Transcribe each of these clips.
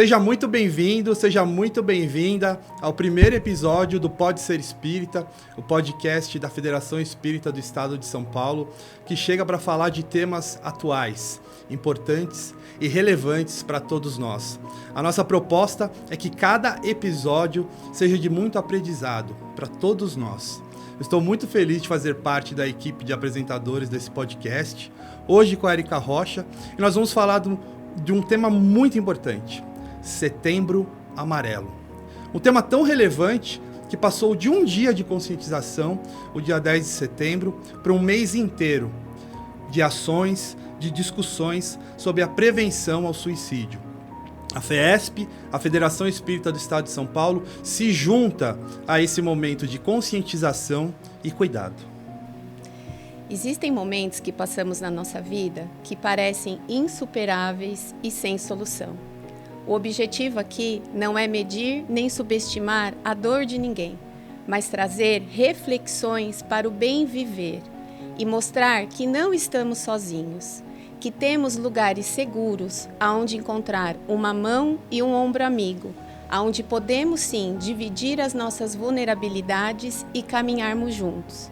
Seja muito bem-vindo, seja muito bem-vinda ao primeiro episódio do Pode Ser Espírita, o podcast da Federação Espírita do Estado de São Paulo, que chega para falar de temas atuais, importantes e relevantes para todos nós. A nossa proposta é que cada episódio seja de muito aprendizado para todos nós. Estou muito feliz de fazer parte da equipe de apresentadores desse podcast, hoje com a Érica Rocha, e nós vamos falar de um tema muito importante: Setembro Amarelo. Um tema tão relevante que passou de um dia de conscientização, o dia 10 de setembro, para um mês inteiro de ações, de discussões sobre a prevenção ao suicídio. A FESP, a Federação Espírita do Estado de São Paulo, se junta a esse momento de conscientização e cuidado. Existem momentos que passamos na nossa vida que parecem insuperáveis e sem solução. O objetivo aqui não é medir nem subestimar a dor de ninguém, mas trazer reflexões para o bem viver e mostrar que não estamos sozinhos, que temos lugares seguros aonde encontrar uma mão e um ombro amigo, aonde podemos sim dividir as nossas vulnerabilidades e caminharmos juntos.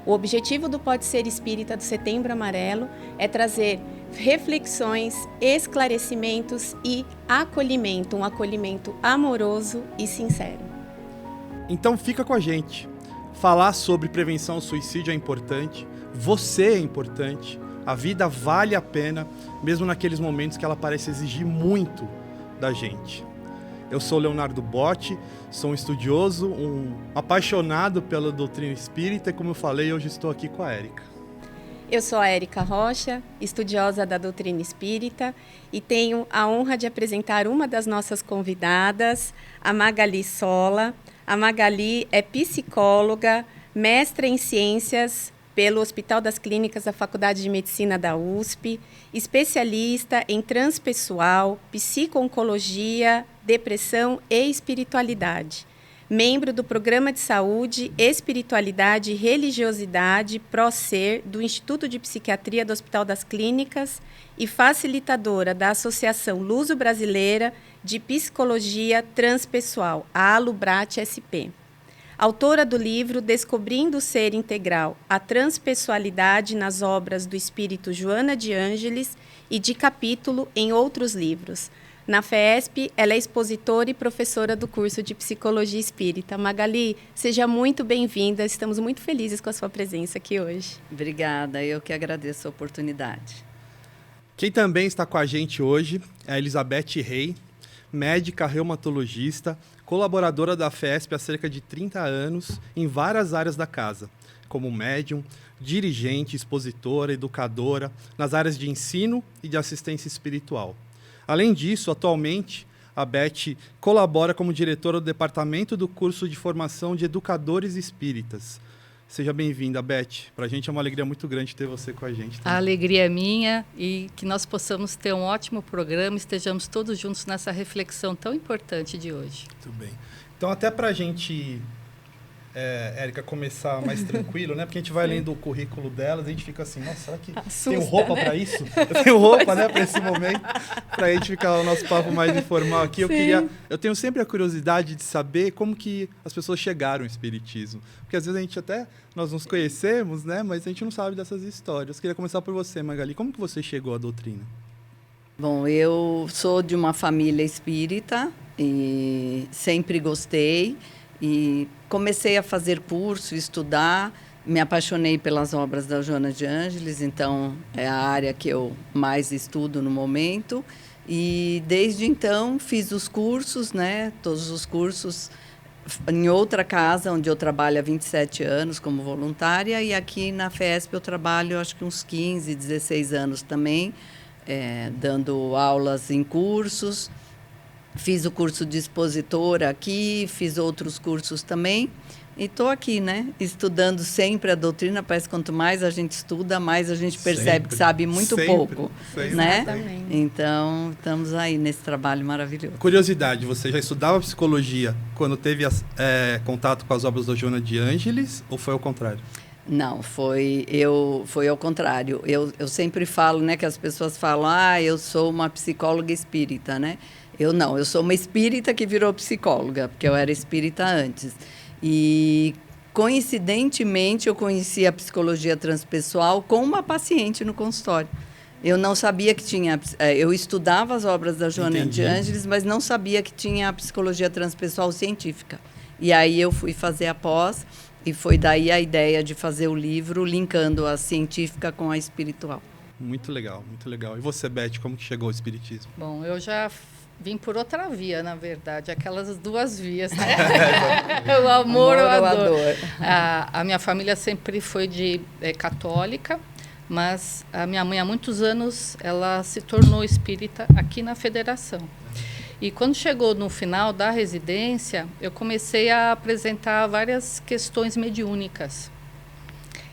O objetivo do Pode Ser Espírita do Setembro Amarelo é trazer reflexões, esclarecimentos e acolhimento, um acolhimento amoroso e sincero. Então fica com a gente. Falar sobre prevenção ao suicídio é importante, você é importante, a vida vale a pena, mesmo naqueles momentos que ela parece exigir muito da gente. Eu sou Leonardo Botti, sou um estudioso, um apaixonado pela doutrina espírita e, como eu falei, hoje estou aqui com a Érica. Eu sou a Érica Rocha, estudiosa da doutrina espírita, e tenho a honra de apresentar uma das nossas convidadas, a Magali Sola. A Magali é psicóloga, mestra em ciências pelo Hospital das Clínicas da Faculdade de Medicina da USP, especialista em transpessoal, psico-oncologia, depressão e espiritualidade. Membro do Programa de Saúde, Espiritualidade e Religiosidade ProSer do Instituto de Psiquiatria do Hospital das Clínicas e facilitadora da Associação Luso-Brasileira de Psicologia Transpessoal, a AluBrat-SP. Autora do livro Descobrindo o Ser Integral, a Transpessoalidade nas obras do espírito Joana de Ângeles e de capítulo em outros livros. Na FESP, ela é expositora e professora do curso de Psicologia Espírita. Magali, seja muito bem-vinda. Estamos muito felizes com a sua presença aqui hoje. Obrigada, eu que agradeço a oportunidade. Quem também está com a gente hoje é a Elizabeth Rey, médica reumatologista, colaboradora da FESP há cerca de 30 anos em várias áreas da casa, como médium, dirigente, expositora, educadora, nas áreas de ensino e de assistência espiritual. Além disso, atualmente, a Beth colabora como diretora do departamento do curso de formação de educadores espíritas. Seja bem-vinda, Beth. Para a gente é uma alegria muito grande ter você com a gente também. A alegria é minha e que nós possamos ter um ótimo programa, estejamos todos juntos nessa reflexão tão importante de hoje. Muito bem. Então, até para a gente, Érica, começar mais tranquilo, né? Porque a gente vai lendo o currículo delas e a gente fica assim, nossa, será que tenho roupa para isso? Eu tenho roupa, né, para esse momento, para a gente ficar o nosso papo mais informal aqui. Eu tenho sempre a curiosidade de saber como que as pessoas chegaram ao espiritismo. Porque às vezes nós nos conhecemos, né, mas a gente não sabe dessas histórias. Eu queria começar por você, Magali. Como que você chegou à doutrina? Bom, eu sou de uma família espírita e sempre gostei. E comecei a fazer curso, estudar, me apaixonei pelas obras da Joana de Ângeles, então é a área que eu mais estudo no momento. E desde então fiz os cursos, né, todos os cursos em outra casa, onde eu trabalho há 27 anos como voluntária, e aqui na FESP eu trabalho acho que uns 15, 16 anos também, dando aulas em cursos. Fiz o curso de expositora aqui, fiz outros cursos também. E estou aqui, né? Estudando sempre a doutrina. Parece que quanto mais a gente estuda, mais a gente percebe que sabe muito pouco. Né? Exatamente. Então, estamos aí nesse trabalho maravilhoso. Curiosidade, você já estudava psicologia quando teve contato com as obras da Joana de Ângeles ou foi ao contrário? Não, foi ao contrário. Eu sempre falo, né, que as pessoas falam, eu sou uma psicóloga espírita, né? Eu não, eu sou uma espírita que virou psicóloga, porque eu era espírita antes. E, coincidentemente, eu conheci a psicologia transpessoal com uma paciente no consultório. Eu não sabia que tinha... Eu estudava as obras da Joana de Ângeles, mas não sabia que tinha a psicologia transpessoal científica. E aí eu fui fazer a pós, e foi daí a ideia de fazer o livro, linkando a científica com a espiritual. Muito legal, muito legal. E você, Beth, como que chegou ao espiritismo? Bom, eu já vim por outra via, na verdade, aquelas duas vias, né? O amor ou a dor. A minha família sempre foi católica, mas a minha mãe, há muitos anos, ela se tornou espírita aqui na Federação. E quando chegou no final da residência, eu comecei a apresentar várias questões mediúnicas.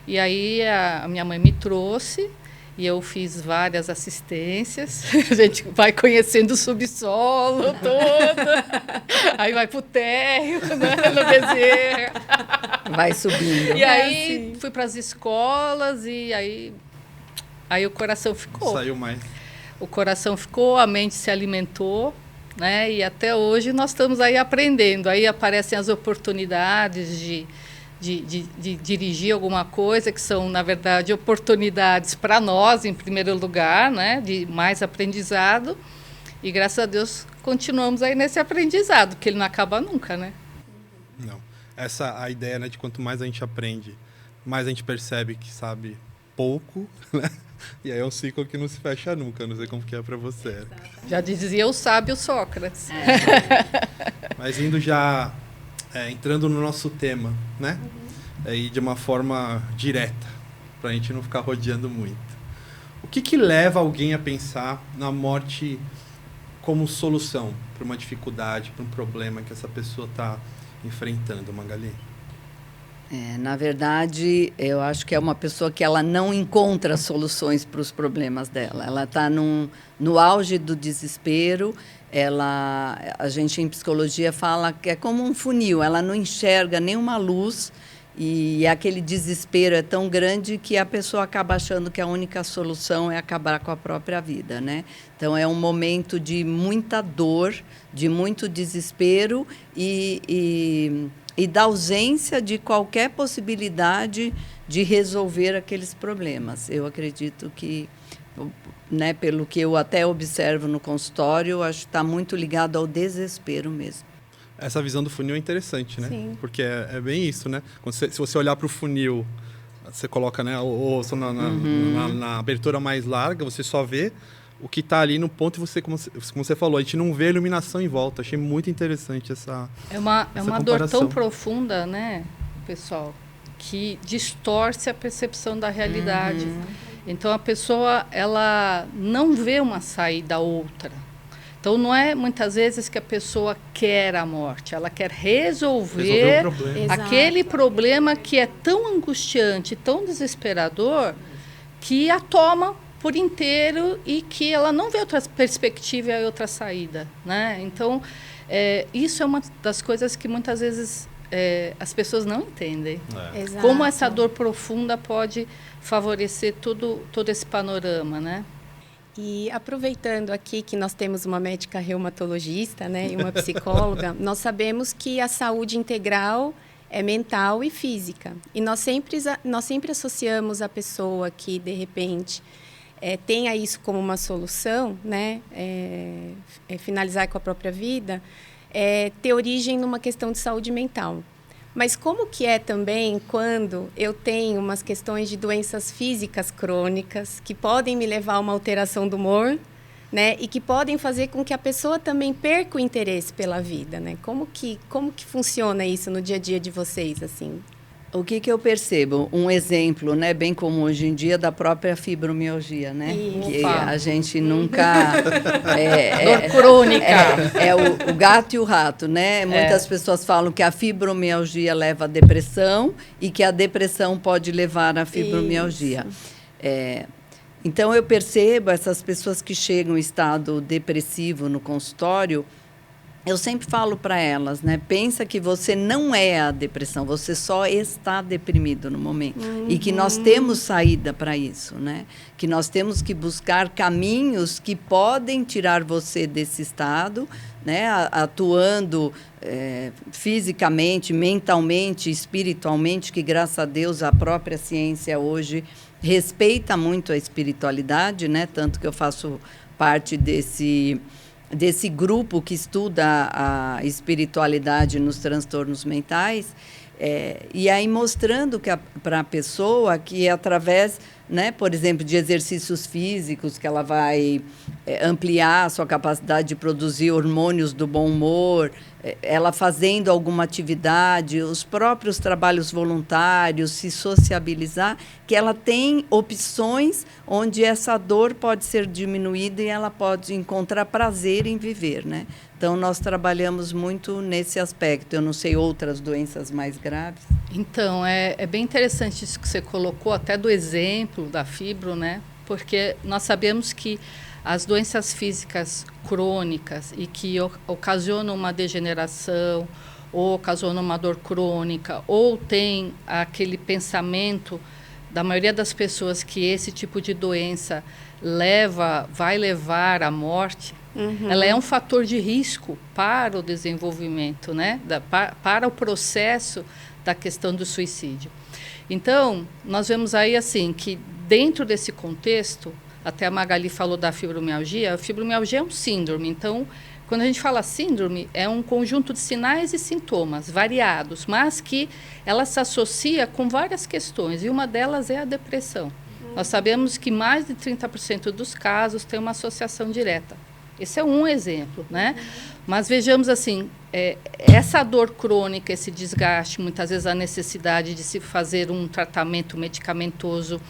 E aí a minha mãe me trouxe e eu fiz várias assistências. A gente vai conhecendo o subsolo todo, aí vai para o térreo, né, no Bezerra. Vai subindo. E aí fui para as escolas e aí o coração ficou. Saiu mais. O coração ficou, a mente se alimentou, né? E até hoje nós estamos aí aprendendo. Aí aparecem as oportunidades de dirigir alguma coisa, que são, na verdade, oportunidades para nós, em primeiro lugar, né? De mais aprendizado. E, graças a Deus, continuamos aí nesse aprendizado, que ele não acaba nunca, né? Não. Essa a ideia, né, de quanto mais a gente aprende, mais a gente percebe que sabe pouco, né? E aí é um ciclo que não se fecha nunca. Não sei como que é para você. Já dizia o sábio Sócrates. Mas indo entrando no nosso tema, né? E de uma forma direta, para a gente não ficar rodeando muito. O que leva alguém a pensar na morte como solução para uma dificuldade, para um problema que essa pessoa está enfrentando, Magali? Na verdade, eu acho que é uma pessoa que ela não encontra soluções para os problemas dela. Ela está no auge do desespero. A gente, em psicologia, fala que é como um funil. Ela não enxerga nenhuma luz e aquele desespero é tão grande que a pessoa acaba achando que a única solução é acabar com a própria vida, né? Então, é um momento de muita dor, de muito desespero e da ausência de qualquer possibilidade de resolver aqueles problemas. Eu acredito que, né, pelo que eu até observo no consultório, acho que está muito ligado ao desespero mesmo. Essa visão do funil é interessante, né? Sim. Porque é bem isso, né? Se você olhar para o funil, você coloca, né, na abertura mais larga, você só vê o que está ali no ponto, e você, como você falou, a gente não vê a iluminação em volta. Achei muito interessante essa É uma dor comparação. tão profunda, né, pessoal, que distorce a percepção da realidade. Então, a pessoa, ela não vê uma saída outra. Então, não é muitas vezes que a pessoa quer a morte, ela quer resolver o problema. aquele problema que é tão angustiante, tão desesperador, que a toma por inteiro e que ela não vê outra perspectiva e outra saída, né? Então, isso é uma das coisas que muitas vezes as pessoas não entendem. Exato. Como essa dor profunda pode favorecer todo esse panorama, né? E aproveitando aqui que nós temos uma médica reumatologista, né, e uma psicóloga, nós sabemos que a saúde integral é mental e física. E nós sempre associamos a pessoa que, de repente, tenha isso como uma solução, né, finalizar com a própria vida, ter origem numa questão de saúde mental. Mas como que é também quando eu tenho umas questões de doenças físicas crônicas que podem me levar a uma alteração do humor, né, e que podem fazer com que a pessoa também perca o interesse pela vida, né? Como que funciona isso no dia a dia de vocês, assim? O que eu percebo? Um exemplo, né, bem comum hoje em dia, da própria fibromialgia, né? Que a gente nunca... Dor crônica. É o gato e o rato, né? Muitas pessoas falam que a fibromialgia leva à depressão e que a depressão pode levar à fibromialgia. Então, eu percebo essas pessoas que chegam em estado depressivo no consultório, eu sempre falo para elas, né? Pensa que você não é a depressão, você só está deprimido no momento. E que nós temos saída para isso, né? Que nós temos que buscar caminhos que podem tirar você desse estado, né? Atuando fisicamente, mentalmente, espiritualmente, que graças a Deus a própria ciência hoje respeita muito a espiritualidade, né? Tanto que eu faço parte desse grupo que estuda a espiritualidade nos transtornos mentais, e aí mostrando para a pessoa que através, né, por exemplo, de exercícios físicos, que ela vai ampliar a sua capacidade de produzir hormônios do bom humor, ela fazendo alguma atividade, os próprios trabalhos voluntários, se sociabilizar, que ela tem opções onde essa dor pode ser diminuída e ela pode encontrar prazer em viver, né? Então, nós trabalhamos muito nesse aspecto. Eu não sei outras doenças mais graves. Então, é bem interessante isso que você colocou, até do exemplo da fibro, né? Porque nós sabemos que as doenças físicas crônicas e que ocasionam uma degeneração, ou ocasionam uma dor crônica, ou tem aquele pensamento da maioria das pessoas que esse tipo de doença vai levar à morte, ela é um fator de risco para o desenvolvimento, né? Para o processo da questão do suicídio. Então, nós vemos aí assim que dentro desse contexto, até a Magali falou da fibromialgia, a fibromialgia é um síndrome. Então, quando a gente fala síndrome, é um conjunto de sinais e sintomas variados, mas que ela se associa com várias questões, e uma delas é a depressão. Nós sabemos que mais de 30% dos casos tem uma associação direta. Esse é um exemplo, né? Mas vejamos assim, essa dor crônica, esse desgaste, muitas vezes a necessidade de se fazer um tratamento medicamentoso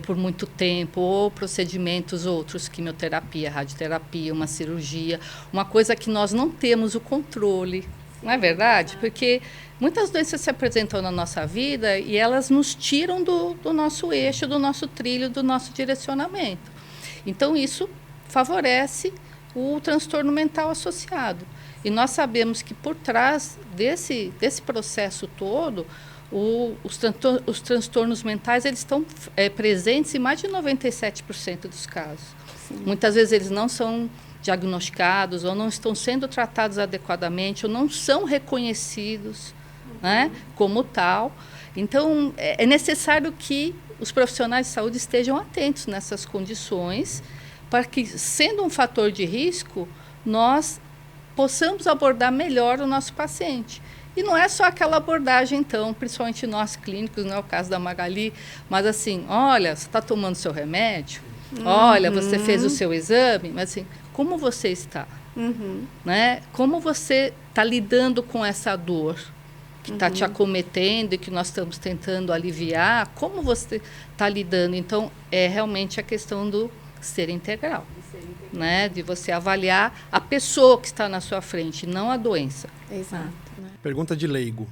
por muito tempo, ou procedimentos outros, quimioterapia, radioterapia, uma cirurgia, uma coisa que nós não temos o controle, não é verdade? Porque muitas doenças se apresentam na nossa vida e elas nos tiram do nosso eixo, do nosso trilho, do nosso direcionamento. Então, isso favorece o transtorno mental associado. E nós sabemos que por trás desse processo todo, os transtornos mentais eles estão presentes em mais de 97% dos casos. Sim. Muitas vezes eles não são diagnosticados, ou não estão sendo tratados adequadamente, ou não são reconhecidos, né, como tal. Então, é necessário que os profissionais de saúde estejam atentos nessas condições, para que, sendo um fator de risco, nós possamos abordar melhor o nosso paciente. E não é só aquela abordagem, então, principalmente nós clínicos, não é o caso da Magali, mas assim, olha, você está tomando seu remédio, olha, você fez o seu exame, mas assim, como você está? Né? Como você está lidando com essa dor que está te acometendo e que nós estamos tentando aliviar? Como você está lidando? Então, é realmente a questão do ser integral, né? De você avaliar a pessoa que está na sua frente, não a doença. Exato. Pergunta de leigo.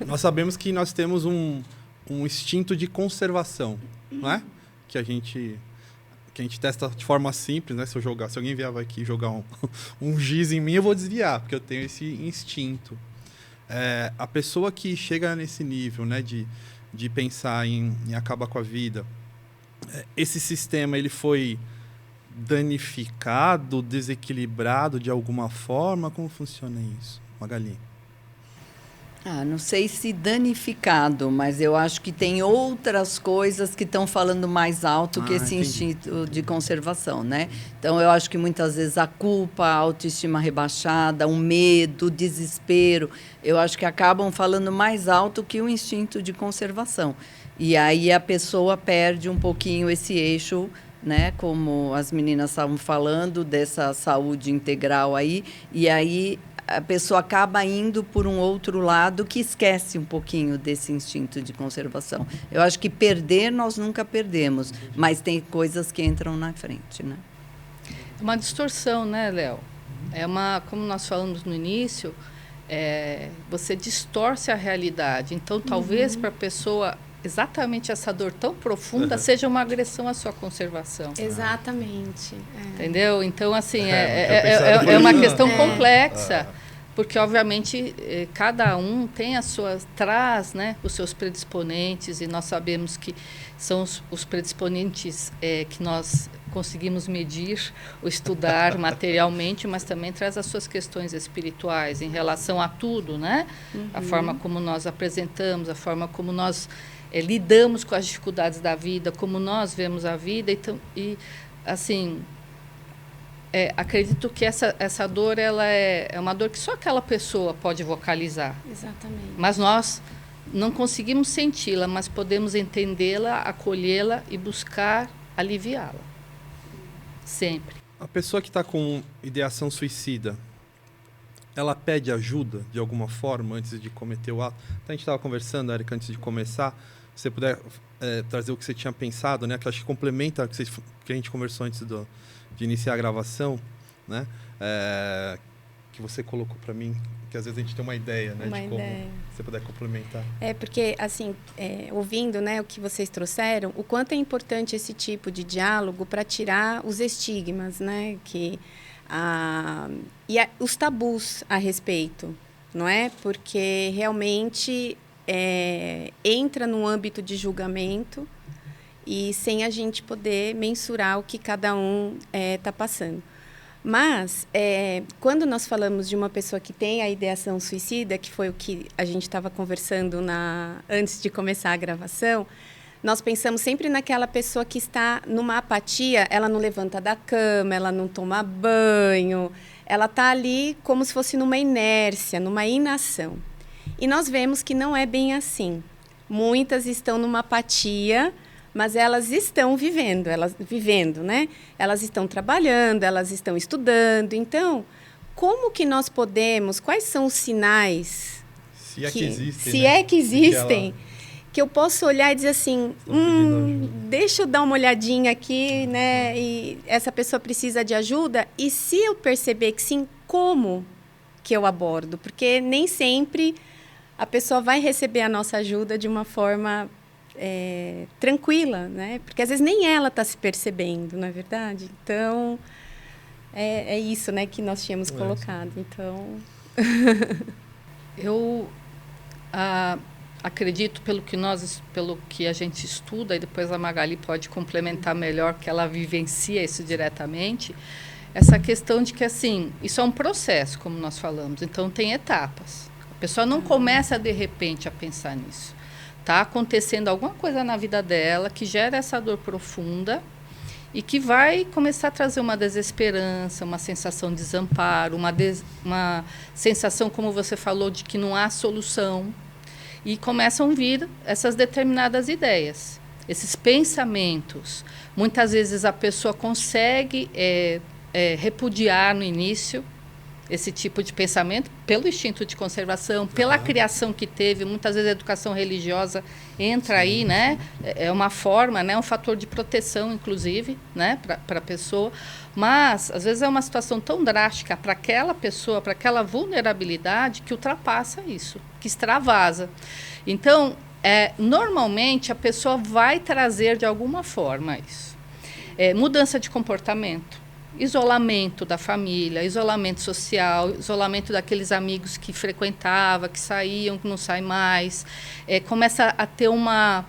Nós sabemos que nós temos um instinto de conservação, não é? Que a gente testa de forma simples, né? Se alguém vier aqui jogar um giz em mim, eu vou desviar, porque eu tenho esse instinto. A pessoa que chega nesse nível, né, de pensar em acabar com a vida, esse sistema ele foi danificado, desequilibrado de alguma forma? Como funciona isso, Magali? Não sei se danificado, mas eu acho que tem outras coisas que estão falando mais alto que esse instinto de conservação, né? Então, eu acho que muitas vezes a culpa, a autoestima rebaixada, o medo, o desespero, eu acho que acabam falando mais alto que o instinto de conservação. E aí a pessoa perde um pouquinho esse eixo, né? Como as meninas estavam falando, dessa saúde integral aí, e aí a pessoa acaba indo por um outro lado que esquece um pouquinho desse instinto de conservação. Eu acho que perder nós nunca perdemos, mas tem coisas que entram na frente, né? É uma distorção, né, Léo? Como nós falamos no início, você distorce a realidade. Então, talvez para a pessoa exatamente essa dor tão profunda seja uma agressão à sua conservação. Exatamente. Entendeu? Então, assim, é uma questão complexa. Porque, obviamente, cada um tem traz, né, os seus predisponentes, e nós sabemos que são os predisponentes que nós conseguimos medir ou estudar materialmente, mas também traz as suas questões espirituais em relação a tudo, né? A forma como nós apresentamos, a forma como nós lidamos com as dificuldades da vida, como nós vemos a vida. E assim... acredito que essa dor ela é uma dor que só aquela pessoa pode vocalizar. Exatamente. Mas nós não conseguimos senti-la, mas podemos entendê-la, acolhê-la e buscar aliviá-la. Sempre. A pessoa que está com ideação suicida, ela pede ajuda de alguma forma antes de cometer o ato? Então, a gente estava conversando, Érica, antes de começar, se você puder trazer o que você tinha pensado, né? Que acho que complementa o que a gente conversou antes de iniciar a gravação, né? Que você colocou para mim, que às vezes a gente tem uma ideia, né? Como você puder complementar. Porque, assim, ouvindo, né, o que vocês trouxeram, o quanto é importante esse tipo de diálogo para tirar os estigmas, né? Os tabus a respeito, não é? Porque realmente entra no âmbito de julgamento e sem a gente poder mensurar o que cada um está passando. Mas, quando nós falamos de uma pessoa que tem a ideação suicida, que foi o que a gente estava conversando antes de começar a gravação, nós pensamos sempre naquela pessoa que está numa apatia, ela não levanta da cama, ela não toma banho, ela está ali como se fosse numa inércia, numa inação. E nós vemos que não é bem assim. Muitas estão numa apatia, mas elas estão vivendo, né? Elas estão trabalhando, elas estão estudando. Então, como que nós podemos, quais são os sinais? Se existem. Se é que existem, que eu posso olhar e dizer assim, deixa eu dar uma olhadinha aqui, né? E essa pessoa precisa de ajuda. E se eu perceber que sim, como que eu abordo? Porque nem sempre a pessoa vai receber a nossa ajuda de uma forma tranquila, né? Porque às vezes nem ela está se percebendo, não é verdade? Então, é isso, né, que nós tínhamos colocado. Então, eu acredito, pelo que a gente estuda, e depois a Magali pode complementar melhor, que ela vivencia isso diretamente, essa questão de que, assim, isso é um processo, como nós falamos, então tem etapas. A pessoa não começa, de repente, a pensar nisso. Está acontecendo alguma coisa na vida dela que gera essa dor profunda e que vai começar a trazer uma desesperança, uma sensação de desamparo, uma sensação, como você falou, de que não há solução. E começam a vir essas determinadas ideias, esses pensamentos. Muitas vezes a pessoa consegue repudiar no início esse tipo de pensamento pelo instinto de conservação, pela criação que teve. Muitas vezes a educação religiosa entra aí, né? É uma forma, né? Um fator de proteção, inclusive, né? Para a pessoa. Mas, às vezes, é uma situação tão drástica para aquela pessoa, para aquela vulnerabilidade, que ultrapassa isso, que extravasa. Então, normalmente, a pessoa vai trazer de alguma forma isso. Mudança de comportamento. Isolamento da família, isolamento social, isolamento daqueles amigos que frequentava, que saíam, que não saem mais. Começa a ter uma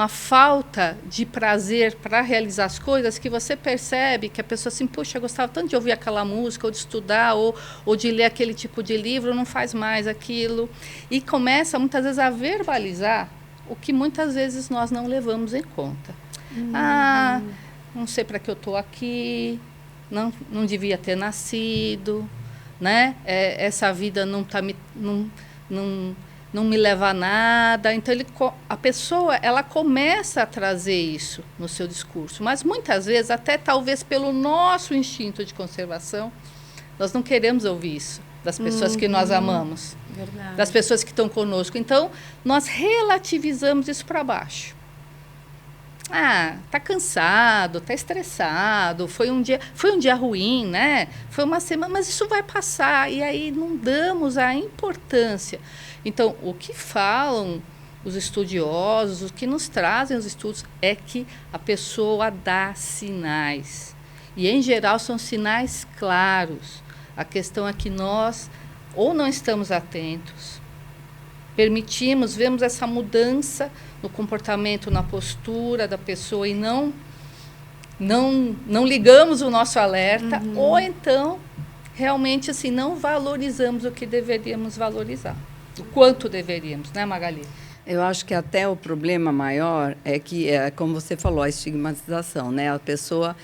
falta de prazer para realizar as coisas, que você percebe que a pessoa assim, puxa, eu gostava tanto de ouvir aquela música, ou de estudar, ou de ler aquele tipo de livro, não faz mais aquilo. E começa, muitas vezes, a verbalizar o que muitas vezes nós não levamos em conta. Não sei para que eu estou aqui, não devia ter nascido, né? Essa vida não me leva a nada. Então, a pessoa ela começa a trazer isso no seu discurso. Mas, muitas vezes, até talvez pelo nosso instinto de conservação, nós não queremos ouvir isso das pessoas que nós amamos, verdade. Das pessoas que estão conosco. Então, nós relativizamos isso para baixo. Tá cansado, tá estressado, foi um dia ruim, né? Foi uma semana, mas isso vai passar. E aí não damos a importância. Então, o que falam os estudiosos, o que nos trazem os estudos é que a pessoa dá sinais. E, em geral, são sinais claros. A questão é que nós ou não estamos atentos, vemos essa mudança no comportamento, na postura da pessoa e não ligamos o nosso alerta, ou então, realmente, assim, não valorizamos o que deveríamos valorizar. O quanto deveríamos, né, Magali? Eu acho que até o problema maior é que, como você falou, a estigmatização, né? A pessoa,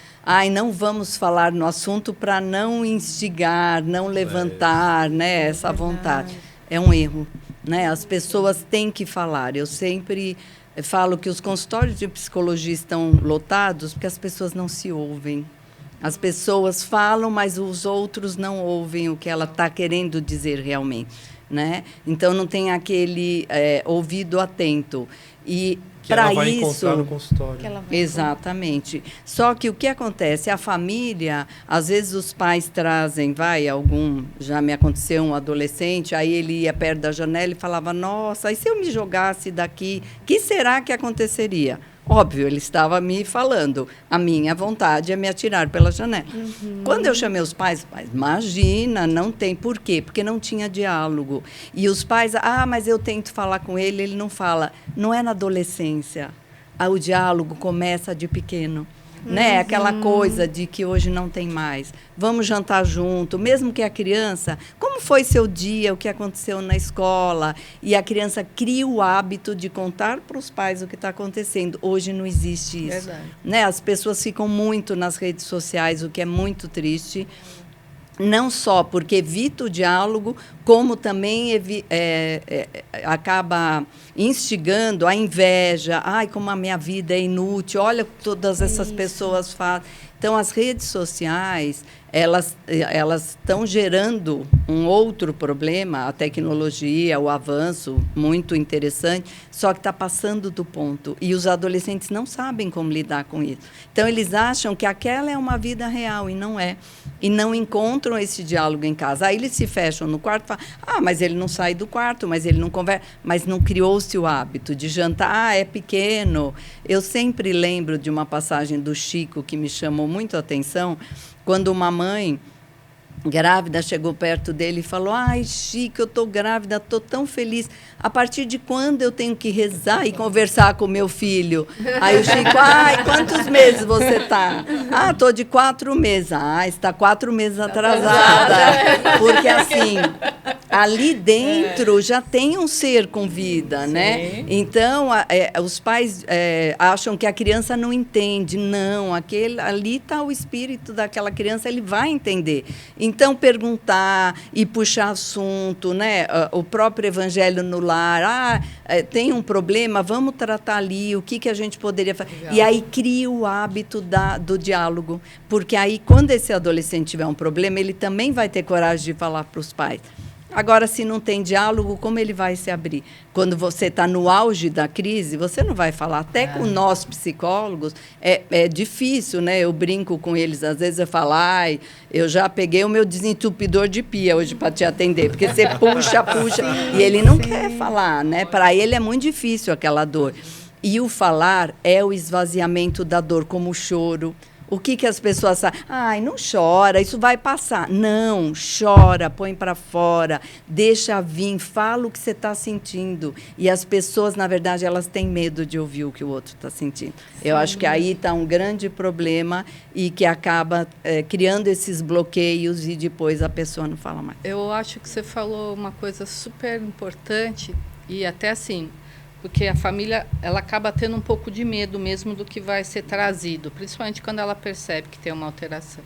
não vamos falar no assunto para não instigar, não levantar, né, essa vontade. É um erro, né? As pessoas têm que falar. Eu sempre falo que os consultórios de psicologia estão lotados porque as pessoas não se ouvem. As pessoas falam, mas os outros não ouvem o que ela está querendo dizer realmente, né? Então, não tem aquele ouvido atento. E que ela vai encontrar no consultório. Exatamente. Só que o que acontece? A família, às vezes os pais trazem, já me aconteceu um adolescente, aí ele ia perto da janela e falava, nossa, e se eu me jogasse daqui, o que será que aconteceria? Óbvio, ele estava me falando, a minha vontade é me atirar pela janela. Quando eu chamei os pais, imagina, não tem. Por quê? Porque não tinha diálogo. E os pais, mas eu tento falar com ele, ele não fala. Não é na adolescência. O diálogo começa de pequeno. Né? Aquela coisa de que hoje não tem mais. Vamos jantar junto, mesmo que a criança... Como foi seu dia, o que aconteceu na escola? E a criança cria o hábito de contar para os pais o que está acontecendo. Hoje não existe isso. Verdade. Né? As pessoas ficam muito nas redes sociais, o que é muito triste. Não só porque evita o diálogo, como também acaba instigando a inveja. Como a minha vida é inútil, olha o que todas essas pessoas fazem. Então, as redes sociais, elas estão gerando um outro problema, a tecnologia, o avanço, muito interessante, só que está passando do ponto. E os adolescentes não sabem como lidar com isso. Então, eles acham que aquela é uma vida real, e não é. E não encontram esse diálogo em casa. Aí eles se fecham no quarto e falam, mas ele não sai do quarto, mas ele não conversa. Mas não criou-se o hábito de jantar, é pequeno. Eu sempre lembro de uma passagem do Chico que me chamou muito a atenção, quando uma mãe grávida chegou perto dele e falou, Chico, eu estou grávida, estou tão feliz. A partir de quando eu tenho que rezar e conversar com meu filho? Aí o Chico, quantos meses você está? Estou de 4 meses. Está 4 meses atrasada. Porque, assim, ali dentro já tem um ser com vida, né? Então, os pais acham que a criança não entende. Não, ali está o espírito daquela criança, ele vai entender. Então, perguntar e puxar assunto, né? O próprio evangelho no lar, tem um problema, vamos tratar ali, o que a gente poderia fazer. Legal. E aí cria o hábito do diálogo, porque aí, quando esse adolescente tiver um problema, ele também vai ter coragem de falar para os pais. Agora, se não tem diálogo, como ele vai se abrir? Quando você está no auge da crise, você não vai falar. Até com nós, psicólogos, é difícil, né? Eu brinco com eles, às vezes eu falo, eu já peguei o meu desentupidor de pia hoje para te atender, porque você puxa, e ele não quer falar, né? Para ele é muito difícil aquela dor. E o falar é o esvaziamento da dor, como o choro. O que as pessoas falam? Não chora, isso vai passar. Não, chora, põe para fora, deixa vir, fala o que você está sentindo. E as pessoas, na verdade, elas têm medo de ouvir o que o outro está sentindo. Sim. Eu acho que aí está um grande problema e que acaba criando esses bloqueios e depois a pessoa não fala mais. Eu acho que você falou uma coisa super importante e até assim... Porque a família ela acaba tendo um pouco de medo mesmo do que vai ser trazido, principalmente quando ela percebe que tem uma alteração.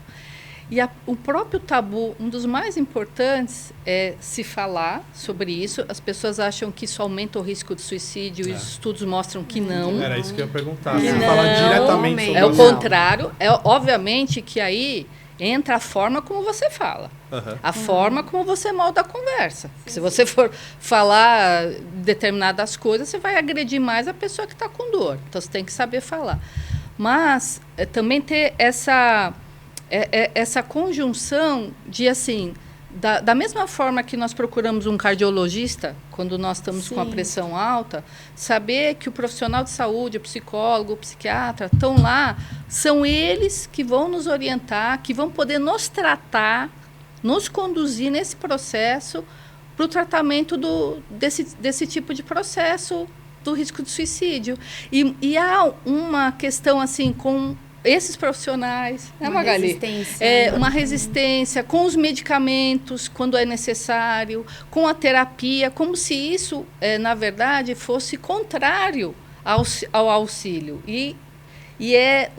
E o próprio tabu, um dos mais importantes é se falar sobre isso. As pessoas acham que isso aumenta o risco de suicídio e os estudos mostram que não. Era isso que eu ia perguntar. Você fala diretamente sobre o contrário. Obviamente que aí entra a forma como você fala. A forma como você molda a conversa. Se você for falar determinadas coisas, você vai agredir mais a pessoa que está com dor. Então, você tem que saber falar. Mas também ter essa conjunção de, assim, Da mesma forma que nós procuramos um cardiologista, quando nós estamos Sim. com a pressão alta, saber que o profissional de saúde, o psicólogo, o psiquiatra, estão lá, são eles que vão nos orientar, que vão poder nos tratar, nos conduzir nesse processo para o tratamento desse tipo de processo do risco de suicídio. E há uma questão assim com esses profissionais, né, Magali? Uma resistência com os medicamentos, quando é necessário, com a terapia, como se isso, na verdade, fosse contrário ao auxílio. E é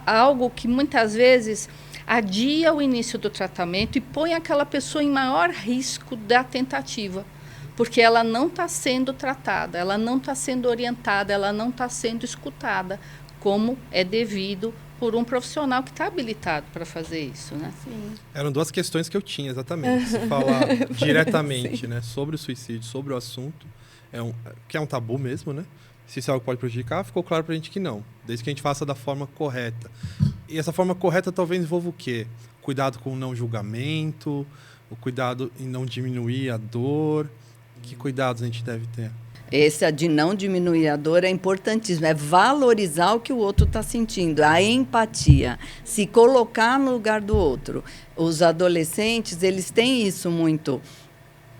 algo que, muitas vezes, adia o início do tratamento e põe aquela pessoa em maior risco da tentativa, porque ela não está sendo tratada, ela não está sendo orientada, ela não está sendo escutada, como é devido por um profissional que está habilitado para fazer isso, né? Sim. Eram duas questões que eu tinha, exatamente. Se falar diretamente, né, sobre o suicídio, sobre o assunto, que é um tabu mesmo, né? Se isso é algo que pode prejudicar, ficou claro para a gente que não. Desde que a gente faça da forma correta. E essa forma correta talvez envolva o quê? Cuidado com o não julgamento, o cuidado em não diminuir a dor. Que cuidados a gente deve ter? Esse de não diminuir a dor é importantíssimo, é valorizar o que o outro está sentindo, a empatia, se colocar no lugar do outro. Os adolescentes, eles têm isso muito.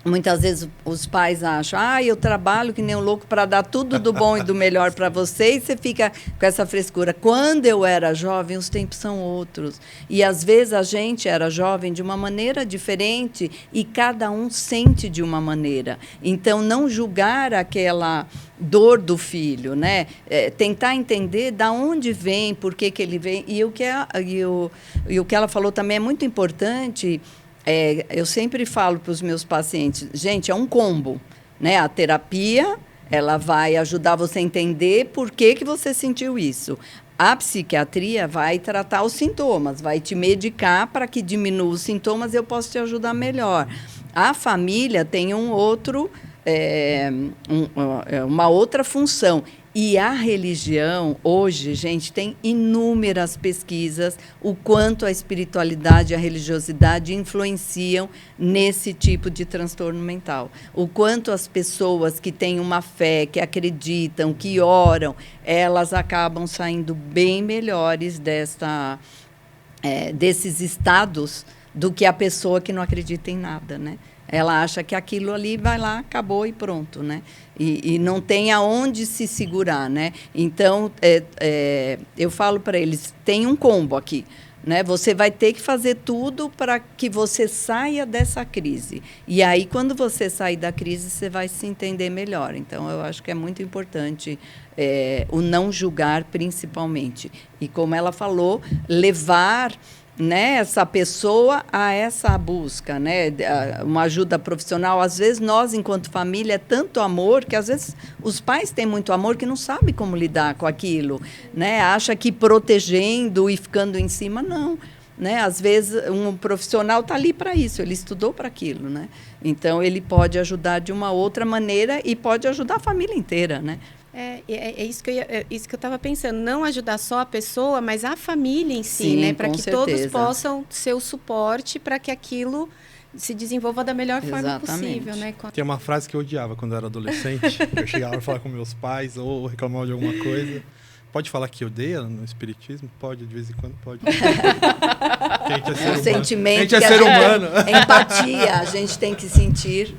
Muitas vezes os pais acham, eu trabalho que nem um louco para dar tudo do bom e do melhor para você, e você fica com essa frescura. Quando eu era jovem, os tempos são outros. E, às vezes, a gente era jovem de uma maneira diferente e cada um sente de uma maneira. Então, não julgar aquela dor do filho, né? Tentar entender de onde vem, por que ele vem. E o que ela falou também é muito importante. Eu sempre falo para os meus pacientes, gente, é um combo, né? A terapia, ela vai ajudar você a entender por que você sentiu isso. A psiquiatria vai tratar os sintomas, vai te medicar para que diminua os sintomas e eu posso te ajudar melhor. A família tem uma outra função. E a religião, hoje, gente, tem inúmeras pesquisas o quanto a espiritualidade e a religiosidade influenciam nesse tipo de transtorno mental. O quanto as pessoas que têm uma fé, que acreditam, que oram, elas acabam saindo bem melhores desses estados do que a pessoa que não acredita em nada, né? Ela acha que aquilo ali vai lá, acabou e pronto, né? E não tem aonde se segurar, né? Então, eu falo para eles, tem um combo aqui, né? Você vai ter que fazer tudo para que você saia dessa crise. E aí, quando você sair da crise, você vai se entender melhor. Então, eu acho que é muito importante o não julgar, principalmente. E, como ela falou, levar, né, essa pessoa a essa busca, né, uma ajuda profissional. Às vezes, nós, enquanto família, é tanto amor que, às vezes, os pais têm muito amor que não sabem como lidar com aquilo, né, acha que protegendo e ficando em cima, não. Né? Às vezes, um profissional está ali para isso, ele estudou para aquilo, né? Então, ele pode ajudar de uma outra maneira e pode ajudar a família inteira, né? É isso que eu estava pensando, não ajudar só a pessoa, mas a família em si, Sim, né? Para que certeza. todos possam ser o suporte para que aquilo se desenvolva da melhor forma possível, né? Tem uma frase que eu odiava quando eu era adolescente, eu chegava para falar com meus pais ou reclamava de alguma coisa. Pode falar que odeia no espiritismo? Pode, de vez em quando pode. A gente é ser humano. Sentimento. A gente é ser humano. Empatia, a gente tem que sentir.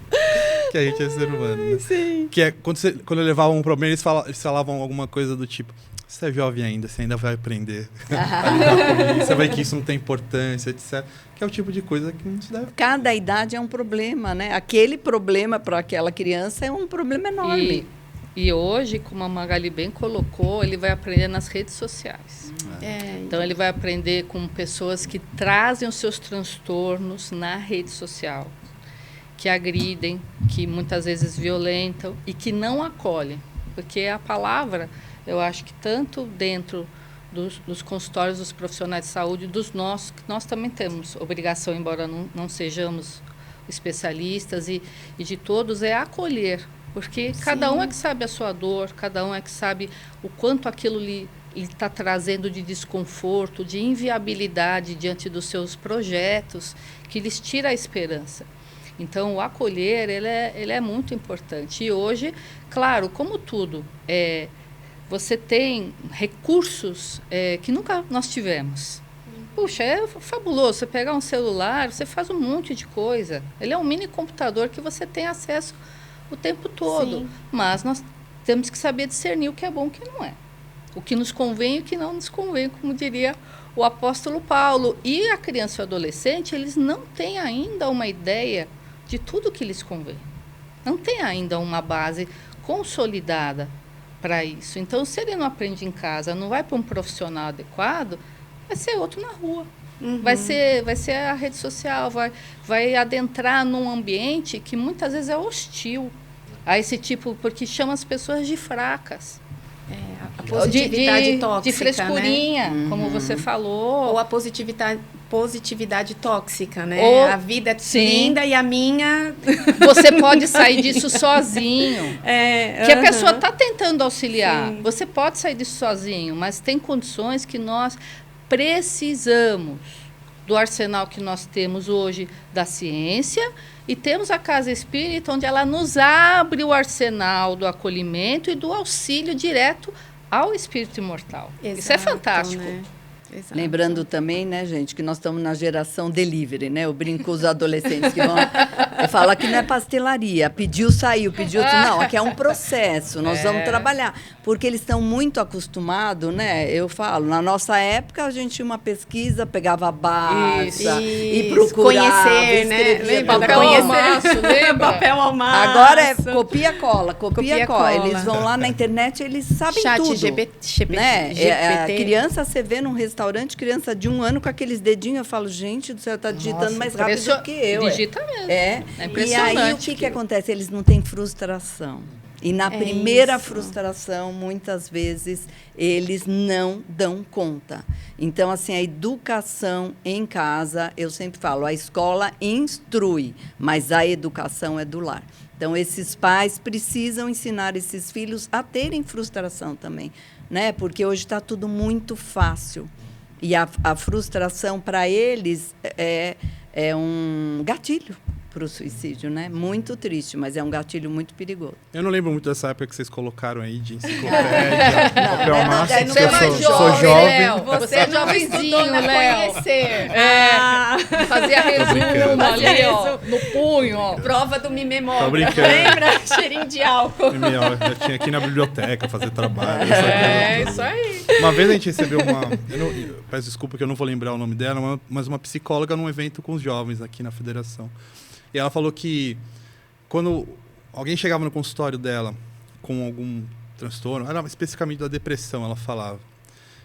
Que a gente é ser humano, né? Sim. Que é quando eu levava um problema, eles falavam alguma coisa do tipo, você é jovem ainda, você ainda vai aprender a lidar com isso, você vai ver que isso não tem importância, etc. Que é o tipo de coisa que não se deve. Cada idade é um problema, né? Aquele problema para aquela criança é um problema enorme. E hoje, como a Magali bem colocou, ele vai aprender nas redes sociais. Então, ele vai aprender com pessoas que trazem os seus transtornos na rede social, que agridem, que muitas vezes violentam e que não acolhem. Porque a palavra, eu acho que tanto dentro dos consultórios dos profissionais de saúde, dos nossos, que nós também temos obrigação, embora não sejamos especialistas, e de todos, é acolher. Porque cada um é que sabe a sua dor, cada um é que sabe o quanto aquilo lhe está trazendo de desconforto, de inviabilidade diante dos seus projetos, que lhes tira a esperança. Então, o acolher, ele é muito importante. E hoje, claro, como tudo, você tem recursos que nunca nós tivemos. Puxa, é fabuloso. Você pegar um celular, você faz um monte de coisa. Ele é um mini computador que você tem acesso o tempo todo. Sim. Mas nós temos que saber discernir o que é bom e o que não é. O que nos convém e o que não nos convém, como diria o apóstolo Paulo. E a criança e o adolescente, eles não têm ainda uma ideia de tudo que lhes convém. Não tem ainda uma base consolidada para isso. Então, se ele não aprende em casa, não vai para um profissional adequado, vai ser outro na rua. Uhum. Vai ser a rede social, vai adentrar num ambiente que muitas vezes é hostil a esse tipo, porque chama as pessoas de fracas. A positividade tóxica, de frescurinha, né? Como você falou. Ou a positividade tóxica, né? A vida é linda e a minha... Você pode sair disso sozinho. Que a pessoa está tentando auxiliar. Sim. Você pode sair disso sozinho, mas tem condições que nós precisamos do arsenal que nós temos hoje da ciência, e temos a Casa Espírita, onde ela nos abre o arsenal do acolhimento e do auxílio direto ao espírito imortal. Exato, isso é fantástico. Né? Exato. Lembrando também, né, gente, que nós estamos na geração delivery, né? Eu brinco com os adolescentes que vão... Eu falo que não é pastelaria, pediu, saiu, pediu... Não, aqui é um processo, nós vamos trabalhar. Porque eles estão muito acostumados, né? Eu falo, na nossa época, a gente tinha uma pesquisa, pegava a base e procurava, conhecer, né? Lembra? Papel ao maço, lembra? Papel ao maço. Agora é copia-cola, copia-cola. Eles vão lá na internet, eles sabem tudo. GPT, né? A criança, você vê num restaurante, criança de 1 ano com aqueles dedinhos, eu falo, gente do céu, está digitando mais rápido do que eu. Digita mesmo. É impressionante. E aí, o que acontece? Eles não têm frustração. E na primeira frustração, muitas vezes, eles não dão conta. Então, assim, a educação em casa, eu sempre falo, a escola instrui, mas a educação é do lar. Então, esses pais precisam ensinar esses filhos a terem frustração também, né? Porque hoje está tudo muito fácil. E a frustração, para eles, é um gatilho para o suicídio, né? Muito triste, mas é um gatilho muito perigoso. Eu não lembro muito dessa época que vocês colocaram aí de enciclopédia, papel massa, porque eu sou jovem. Você é jovenzinho, Léo. Fazia resumo ali, ó, no punho, ó. Prova do memória. Tô brincando. Lembra? Cheirinho de álcool. Eu tinha aqui na biblioteca fazer trabalho. Isso aí. Uma vez a gente recebeu eu peço desculpa que eu não vou lembrar o nome dela, mas uma psicóloga num evento com os jovens aqui na federação. E ela falou que quando alguém chegava no consultório dela com algum transtorno, era especificamente da depressão, ela falava,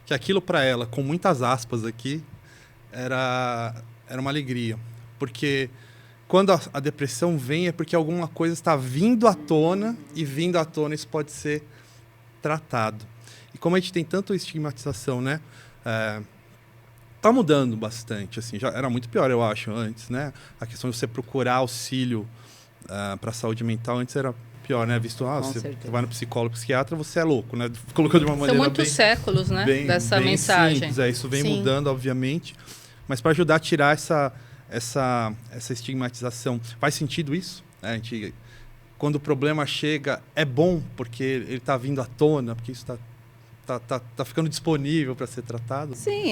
que aquilo para ela, com muitas aspas aqui, era uma alegria. Porque quando a depressão vem é porque alguma coisa está vindo à tona, e vindo à tona isso pode ser tratado. E como a gente tem tanta estigmatização, né? Tá mudando bastante, assim, já era muito pior, eu acho, antes, né? A questão de você procurar auxílio para a saúde mental antes era pior, né? Visto, você vai no psicólogo, psiquiatra, você é louco, né? Colocou de uma maneira São muitos séculos, né? Dessa bem mensagem. Simples, isso vem mudando, obviamente, mas para ajudar a tirar essa estigmatização. Faz sentido isso? Quando o problema chega, é bom porque ele está vindo à tona, porque isso está ficando disponível para ser tratado? Sim,